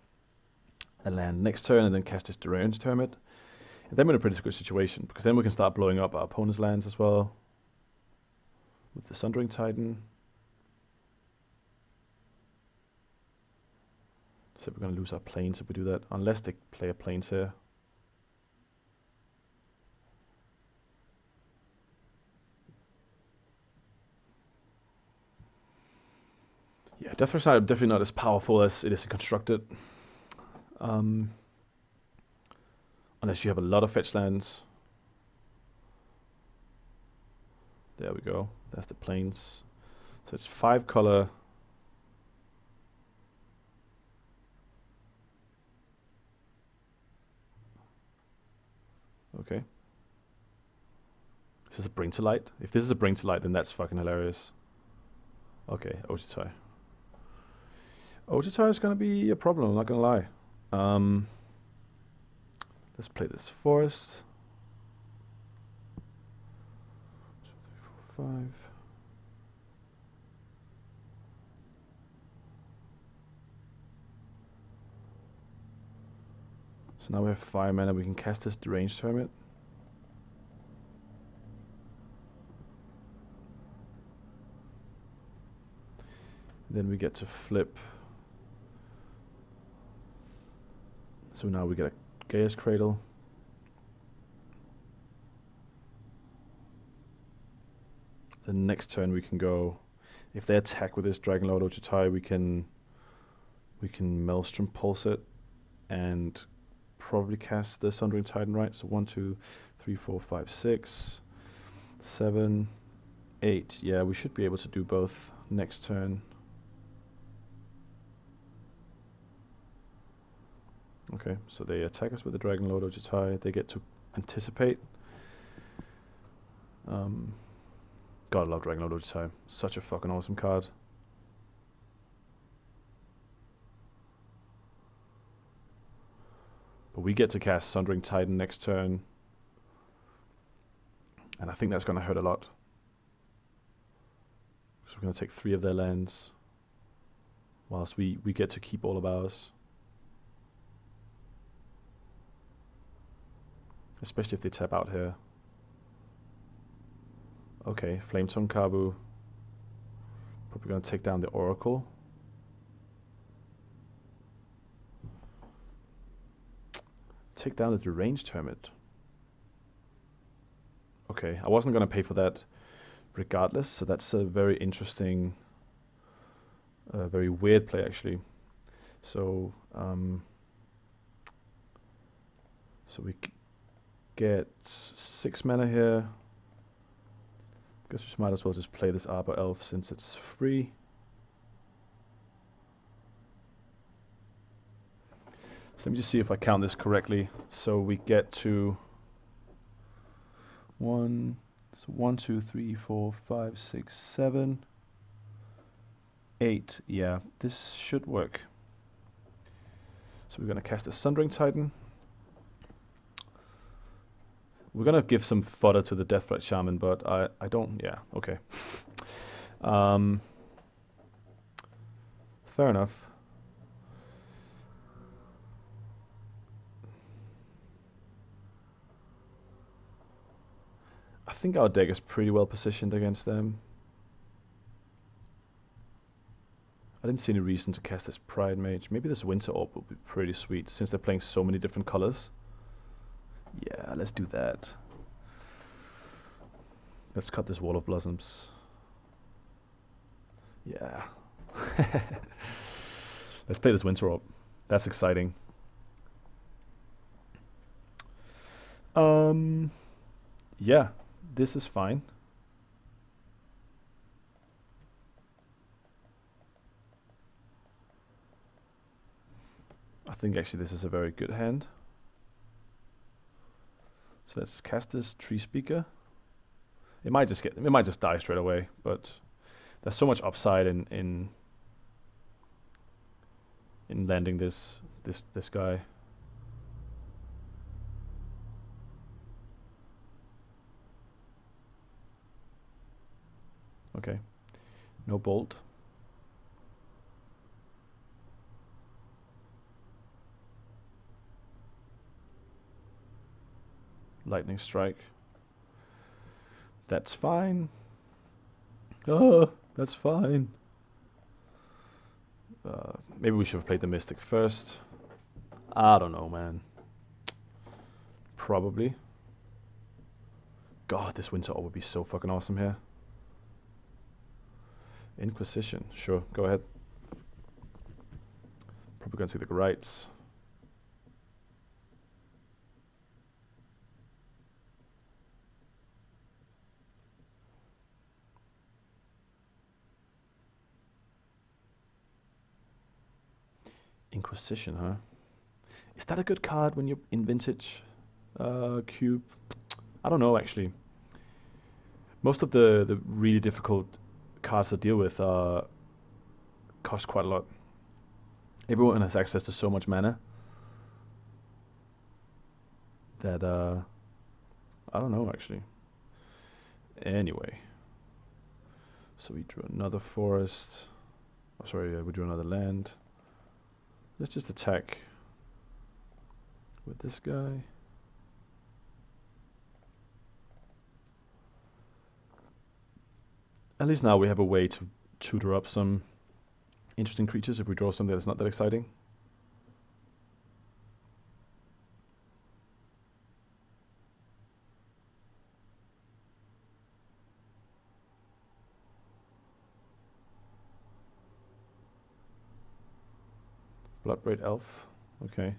a land next turn and then cast this Deranged Hermit. And then we're in a pretty good situation, because then we can start blowing up our opponent's lands as well. With the Sundering Titan. So we're going to lose our planes if we do that, unless they play a planes here. Yeah, Deathrite Shaman is definitely not as powerful as it is constructed. Unless you have a lot of fetch lands. There we go. That's the plains. So it's 5-color. Okay. This is a Bring to Light. If this is a Bring to Light, then that's fucking hilarious. Okay, Ojutai. Ojutai is going to be a problem, I'm not going to lie. Let's play this Forest. 2, 3, 4, 5. So now we have 5 mana, we can cast this Deranged Hermit. Then we get to flip. So now we get a Gaea's Cradle. The next turn we can go, if they attack with this Dragonlord Ojutai, we can Maelstrom Pulse it and probably cast the Sundering Titan, right? So 1, 2, 3, 4, 5, 6, 7, 8. Yeah, we should be able to do both next turn. Okay, so they attack us with the Dragonlord Ojutai. They get to anticipate. God, I love Dragonlord Ojutai. Such a fucking awesome card. But we get to cast Sundering Titan next turn. And I think that's going to hurt a lot. So we're going to take 3 of their lands. Whilst we get to keep all of ours. Especially if they tap out here. Okay, Flametongue Kabu. Probably going to take down the Oracle. Take down the Deranged Hermit. Okay, I wasn't going to pay for that regardless, so that's a very interesting, very weird play actually. So, so we get 6 mana here. Guess we might as well just play this Arbor Elf since it's free. So let me just see if I count this correctly. So we get to 1, 2, 3, 4, 5, 6, 7, 8. Yeah, this should work. So we're going to cast a Sundering Titan. We're going to give some fodder to the Deathrite Shaman, but I don't... Yeah, okay. Fair enough. think our deck is pretty well positioned against them. I didn't see any reason to cast this Pride Mage. Maybe this Winter Orb will be pretty sweet since they're playing so many different colors. Yeah, let's do that. Let's cut this Wall of Blossoms. Yeah. Let's play this Winter Orb. That's exciting. Yeah, this is fine. I think actually this is a very good hand. So let's cast this Tree Speaker. It might just die straight away, but there's so much upside in landing this guy. Okay, no bolt. Lightning Strike. That's fine. Oh, that's fine. Maybe we should have played the Mystic first. I don't know, man. Probably. God, this Winter Orb would be so fucking awesome here. Inquisition. Sure, go ahead. Probably gonna see the Grites. Inquisition, huh? Is that a good card when you're in Vintage Cube? I don't know, actually. Most of the really difficult cards to deal with cost quite a lot. Everyone has access to so much mana that I don't know, actually. Anyway, so we drew another forest. Oh, sorry, we drew another land. Let's just attack with this guy. At least now we have a way to tutor up some interesting creatures if we draw something that's not that exciting. Bloodbraid Elf. Okay.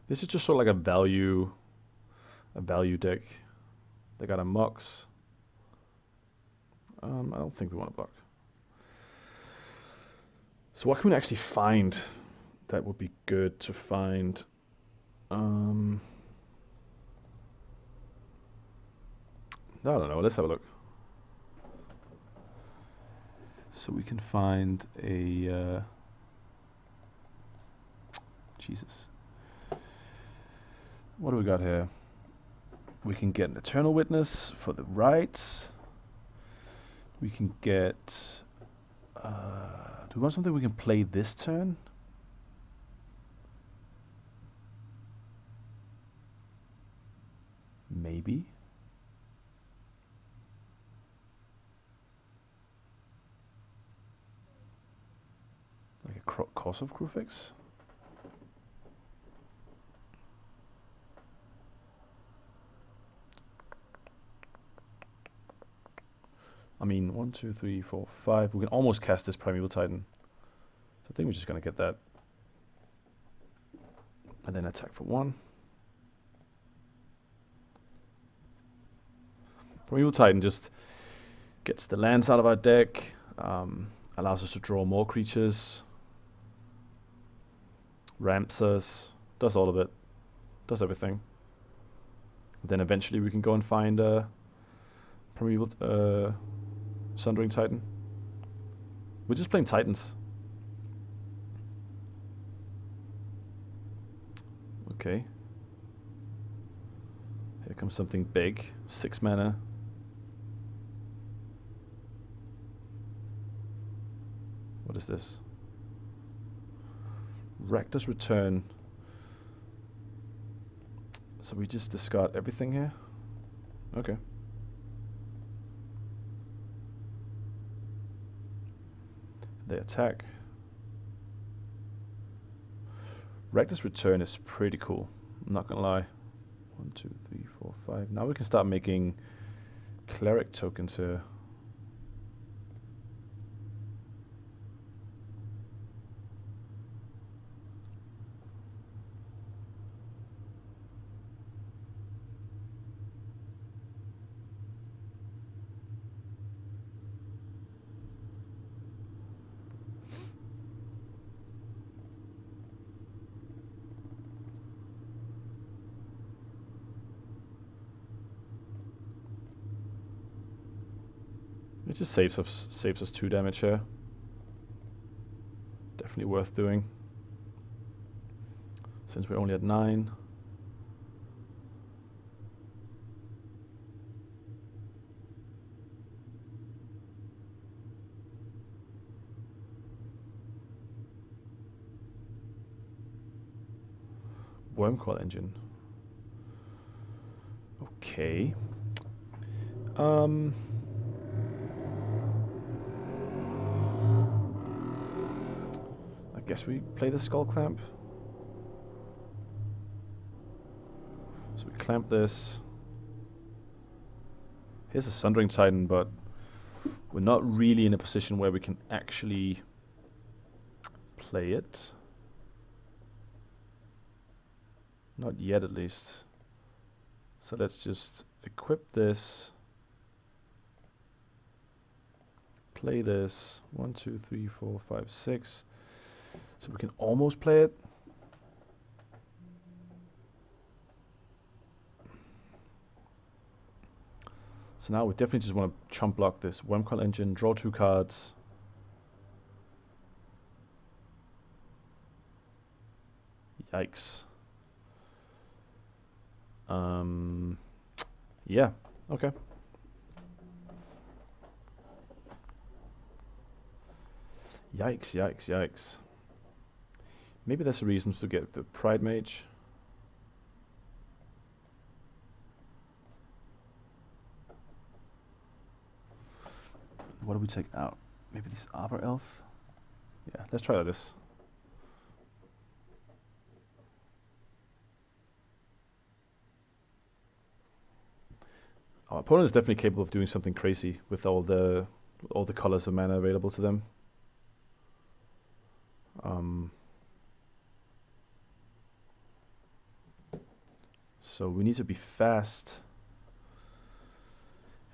This is just sort of like a value deck. They got a Mox. I don't think we want to block. So what can we actually find that would be good to find? I don't know. Let's have a look. So we can find a... Jesus. What do we got here? We can get an Eternal Witness for the rights. We can get... do we want something we can play this turn? Maybe. Like a Curse of Kruphix? I mean, 1, 2, 3, 4, 5. We can almost cast this Primeval Titan. So I think we're just going to get that. And then attack for 1. Primeval Titan just gets the lands out of our deck. Allows us to draw more creatures. Ramps us. Does all of it. Does everything. Then eventually we can go and find Primeval... Sundering Titan. We're just playing Titans. Okay. Here comes something big. 6 mana. What is this? Rakdos Return. So we just discard everything here? Okay. They attack. Rakdos Return is pretty cool. I'm not gonna lie. 1, 2, 3, 4, 5. Now we can start making cleric tokens here. It just saves us 2 damage here. Definitely worth doing. Since we're only at 9. Wormcoil Engine. Okay. I guess we play the Skull Clamp. So we clamp this. Here's a Sundering Titan, but we're not really in a position where we can actually play it. Not yet, at least. So let's just equip this. Play this. 1, 2, 3, 4, 5, 6. So we can almost play it. So now we definitely just want to chump block this Wormcoil Engine, draw 2 cards. Yikes. Yeah, okay. Yikes, yikes, yikes. Maybe there's a reason to get the Pridemage. What do we take out? Maybe this Arbor Elf? Yeah, let's try this. Our opponent is definitely capable of doing something crazy with all the colors of mana available to them. So we need to be fast.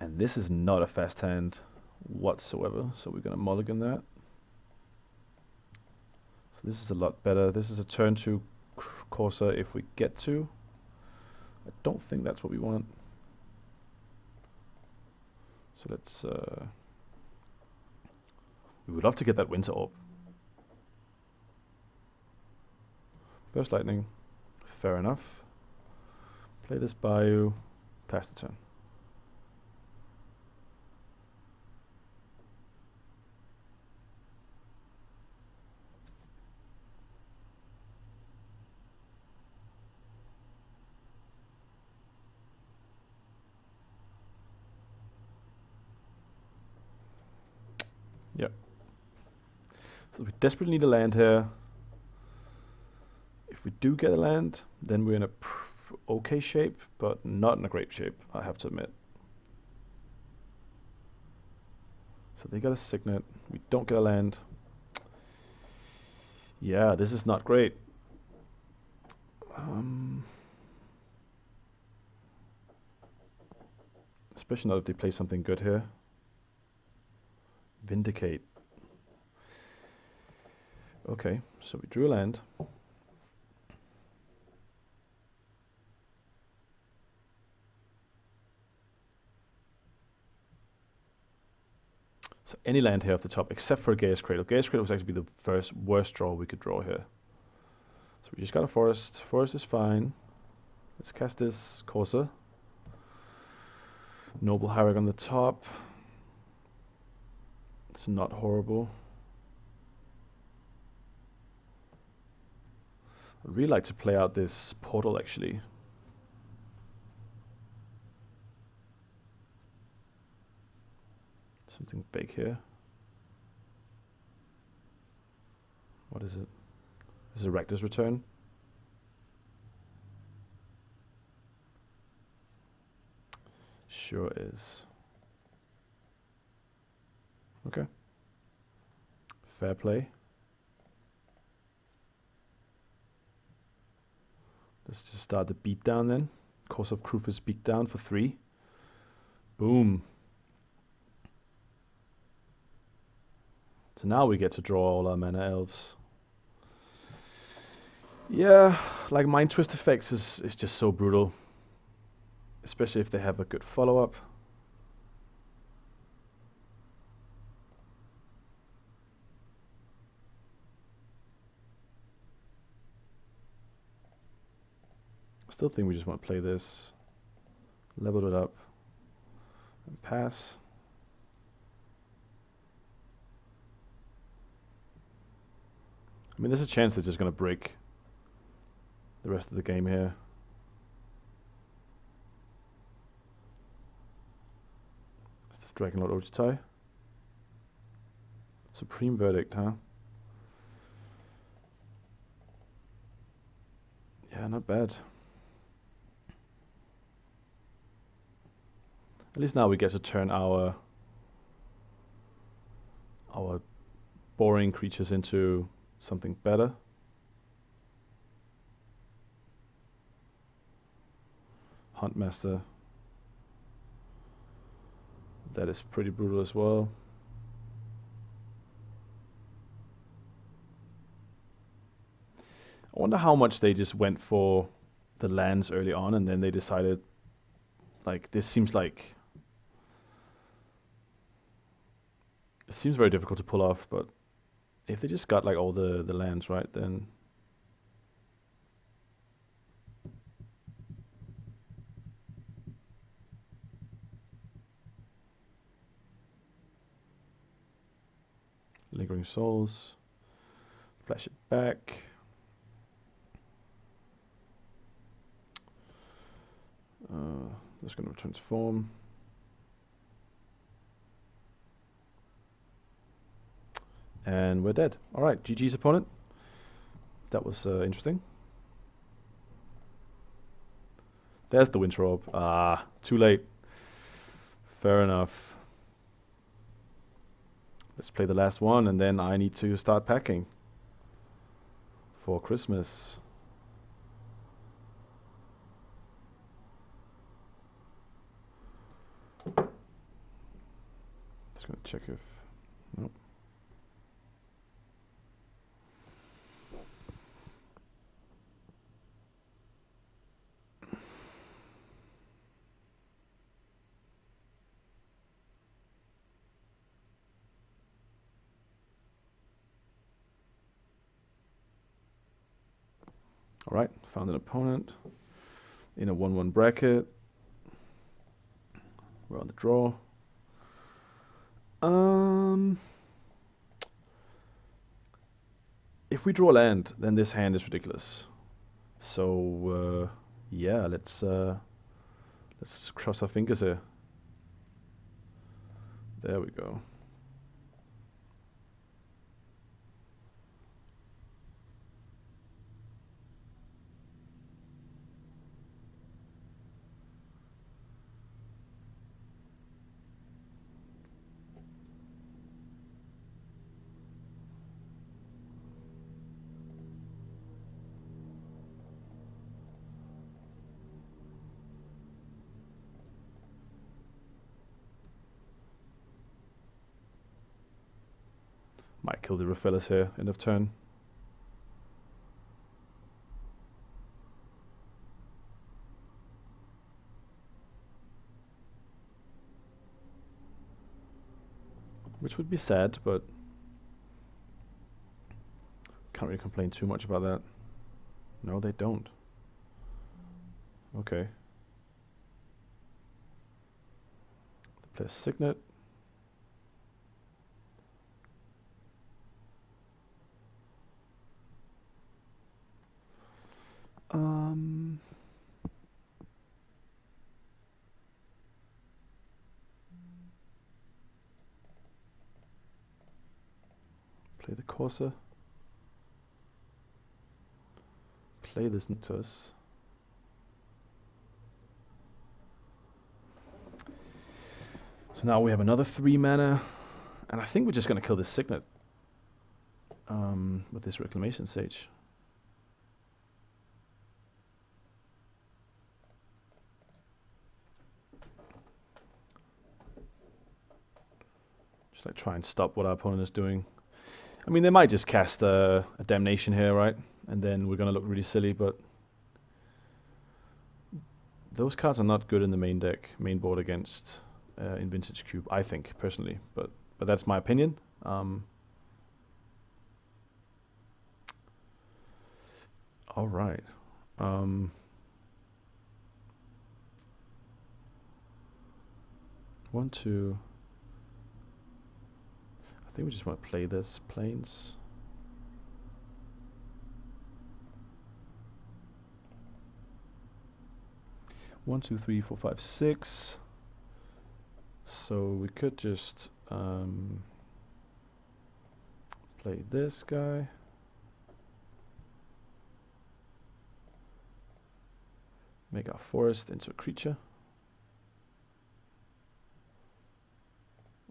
And this is not a fast hand whatsoever, so we're going to mulligan that. So this is a lot better. This is a turn 2 Corsair if we get to. I don't think that's what we want. So let's... we would love to get that Winter Orb. Burst Lightning. Fair enough. Play this Bayou. Pass the turn. Yep. So we desperately need a land here. If we do get a land, then we're in a okay shape, but not in a great shape, I have to admit. So they got a Signet. We don't get a land. Yeah, this is not great. Especially not if they play something good here. Vindicate. Okay, so we drew a land. So any land here off the top, except for Gaea's Cradle. Gaea's Cradle was actually the first worst draw we could draw here. So we just got a Forest. Forest is fine. Let's cast this Corsair. Noble Hierarch on the top. It's not horrible. I'd really like to play out this Portal, actually. Something big here. What is it? Is it Rakdos Return? Sure is. Okay. Fair play. Let's just start the beatdown then. Course of Kruphis beatdown for 3. Boom. So now we get to draw all our mana elves. Yeah, like Mind Twist effects is just so brutal. Especially if they have a good follow-up. Still think we just want to play this. Level it up. And pass. I mean, there's a chance they're just going to break the rest of the game here. Is this Dragonlord Ojutai? Supreme Verdict, huh? Yeah, not bad. At least now we get to turn our boring creatures into something better. Huntmaster. That is pretty brutal as well. I wonder how much they just went for the lands early on and then they decided, like, this seems like... It seems very difficult to pull off, but if they just got like all the lands right, then Lingering Souls, flash it back. Just going to transform. And we're dead. Alright, GG's opponent. That was interesting. There's the Winter Orb. Ah, too late. Fair enough. Let's play the last one and then I need to start packing for Christmas. Just gonna check if... Nope. Alright, found an opponent in a 1-1 bracket. We're on the draw. If we draw land, then this hand is ridiculous. So yeah, let's cross our fingers here. There we go. Might kill the Raphellis here, end of turn. Which would be sad, but can't really complain too much about that. No, they don't. Okay. They play a Signet. Play the Corsair. play this Nyctus. So now we have another 3 mana, and I think we're just going to kill this Signet with this Reclamation Sage. Just like try and stop what our opponent is doing. I mean, they might just cast a Damnation here, right? And then we're going to look really silly, but those cards are not good in the main board against in Vintage Cube, I think, personally. But that's my opinion. All right. 1, 2. I think we just want to play this Plains. One, 2, 3, 4, 5, 6. So we could just play this guy. Make our forest into a creature.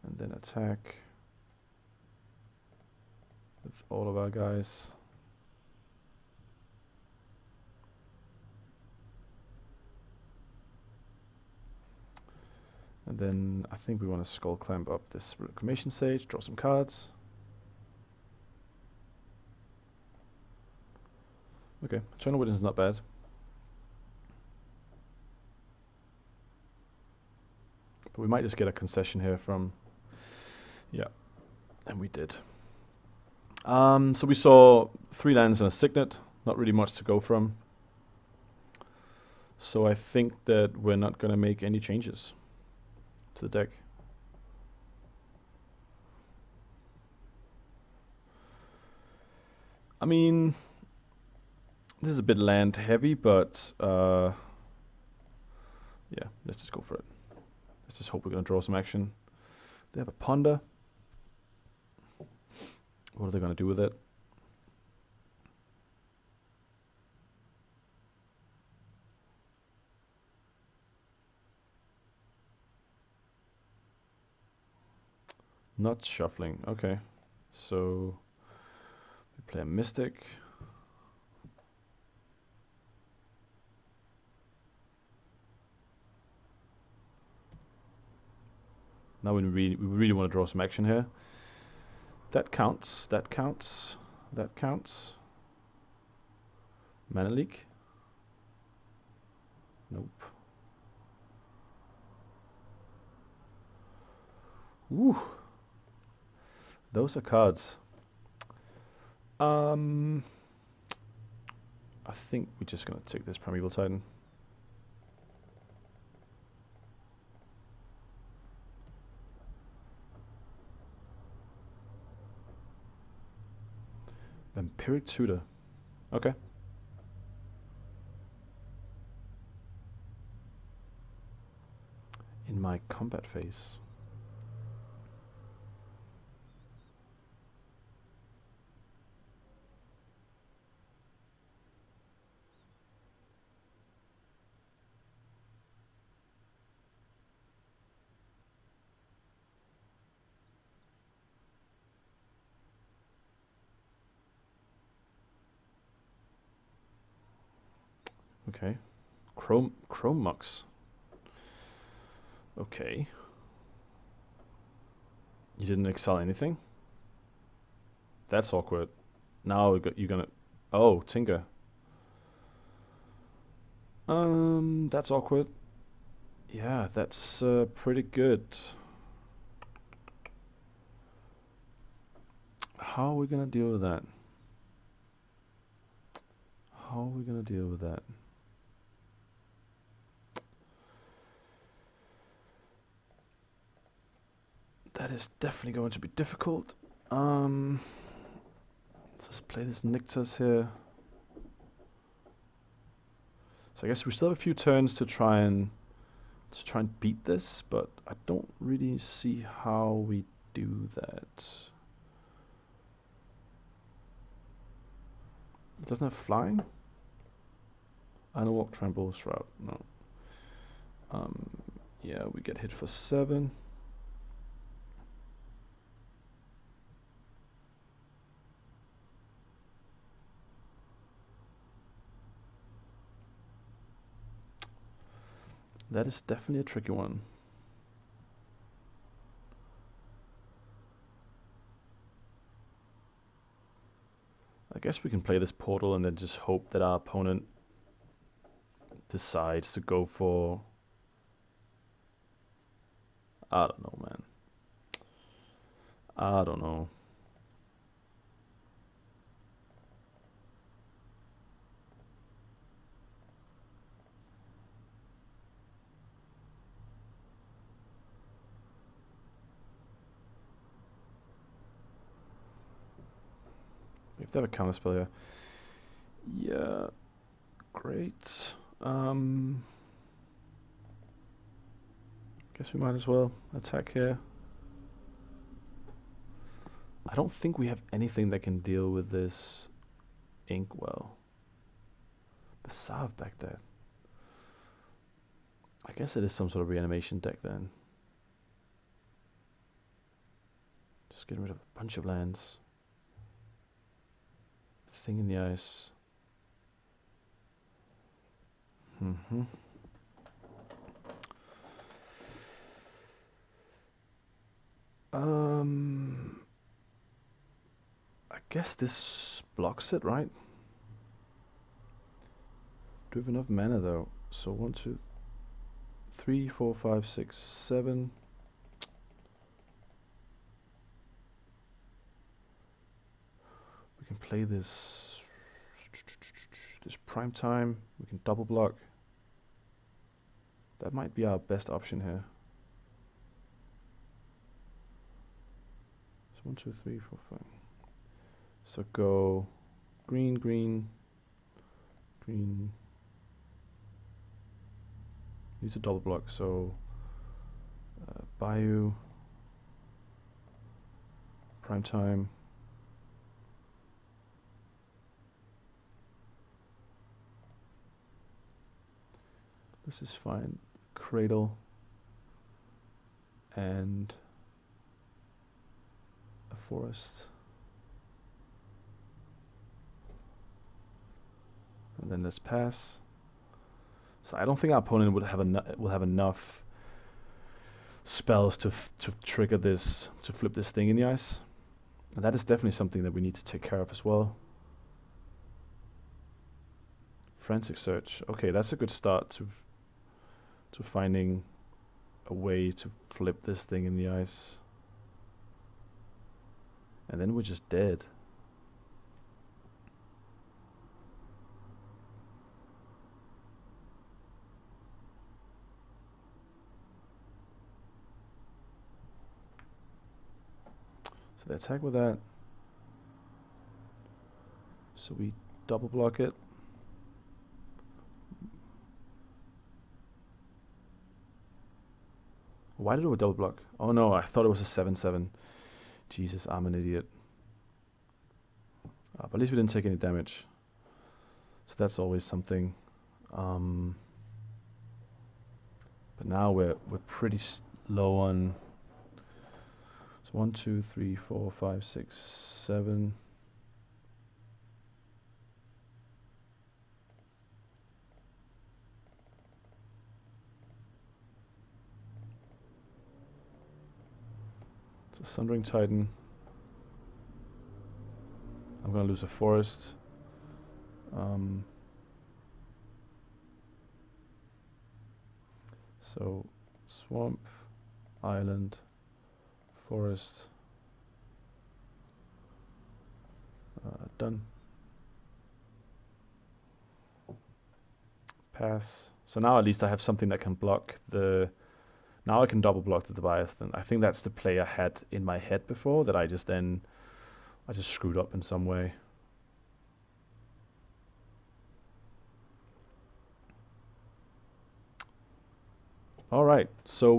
And then attack with all of our guys. And then I think we want to Skull Clamp up this Reclamation Sage, draw some cards. Okay, Eternal Witness is not bad. But we might just get a concession here from... Yeah, and we did. So we saw 3 lands and a Signet, not really much to go from. So I think that we're not going to make any changes to the deck. I mean, this is a bit land heavy, but yeah, let's just go for it. Let's just hope we're going to draw some action. They have a Ponder. What are they going to do with it? Not shuffling. Okay. So we play a Mystic. Now we really want to draw some action here. That counts. That counts. That counts. Mana Leak. Nope. Woo. Those are cards. I think we're just gonna take this Primeval Titan. Vampiric Tutor. Okay. In my combat phase. Okay. Chrome Mux. Okay. You didn't exile anything? That's awkward. Now you're gonna... Oh, Tinker. That's awkward. Yeah, that's pretty good. How are we gonna deal with that? How are we gonna deal with that? That is definitely going to be difficult. Let's just play this Nyctus here. So I guess we still have a few turns to try and beat this, but I don't really see how we do that. It doesn't have flying? Anawalk, Trample, Shroud. No. Yeah, we get hit for 7. That is definitely a tricky one. I guess we can play this portal and then just hope that our opponent decides to go for... I don't know, man. I don't know. If they have a counter spell here. Yeah, great. Guess we might as well attack here. I don't think we have anything that can deal with this Inkwell. The Salve back there. I guess it is some sort of reanimation deck then. Just get rid of a bunch of lands. Thing in the ice. I guess this blocks it, right? Do we have enough mana though? So 1, 2, 3, 4, 5, 6, 7. We can play this prime time. We can double block. That might be our best option here. So 1, 2, 3, 4, 5. So go green, green, green. Needs a double block. So Bayou, prime time. This is fine. Cradle and a forest. And then let's pass. So I don't think our opponent would have enough spells to trigger this, to flip this thing in the ice. And that is definitely something that we need to take care of as well. Frantic Search. Okay, that's a good start to finding a way to flip this thing in the ice. And then we're just dead. So they attack with that. So we double block it. Why did we double block? Oh no, I thought it was a 7/7. Jesus, I'm an idiot. But at least we didn't take any damage. So that's always something. But now we're pretty low on. So 1, 2, 3, 4, 5, 6, 7. It's a Sundering Titan. I'm gonna lose a forest. So swamp, island, forest. Done. Pass. So now at least I have something that can block the... Now I can double block the Leviathan. I think that's the play I had in my head before, that I just screwed up in some way. All right, so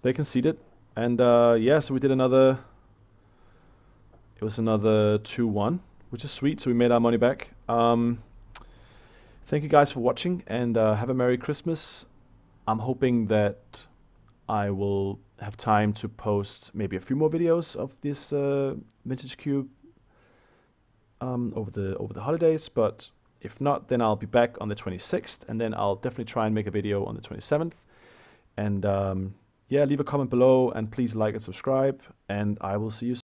they conceded, and yeah, so we did another. It was another 2-1, which is sweet. So we made our money back. Thank you guys for watching, and have a Merry Christmas. I'm hoping that I will have time to post maybe a few more videos of this vintage cube over the holidays, but if not, then I'll be back on the 26th, and then I'll definitely try and make a video on the 27th. And yeah, leave a comment below, and please like and subscribe, and I will see you soon.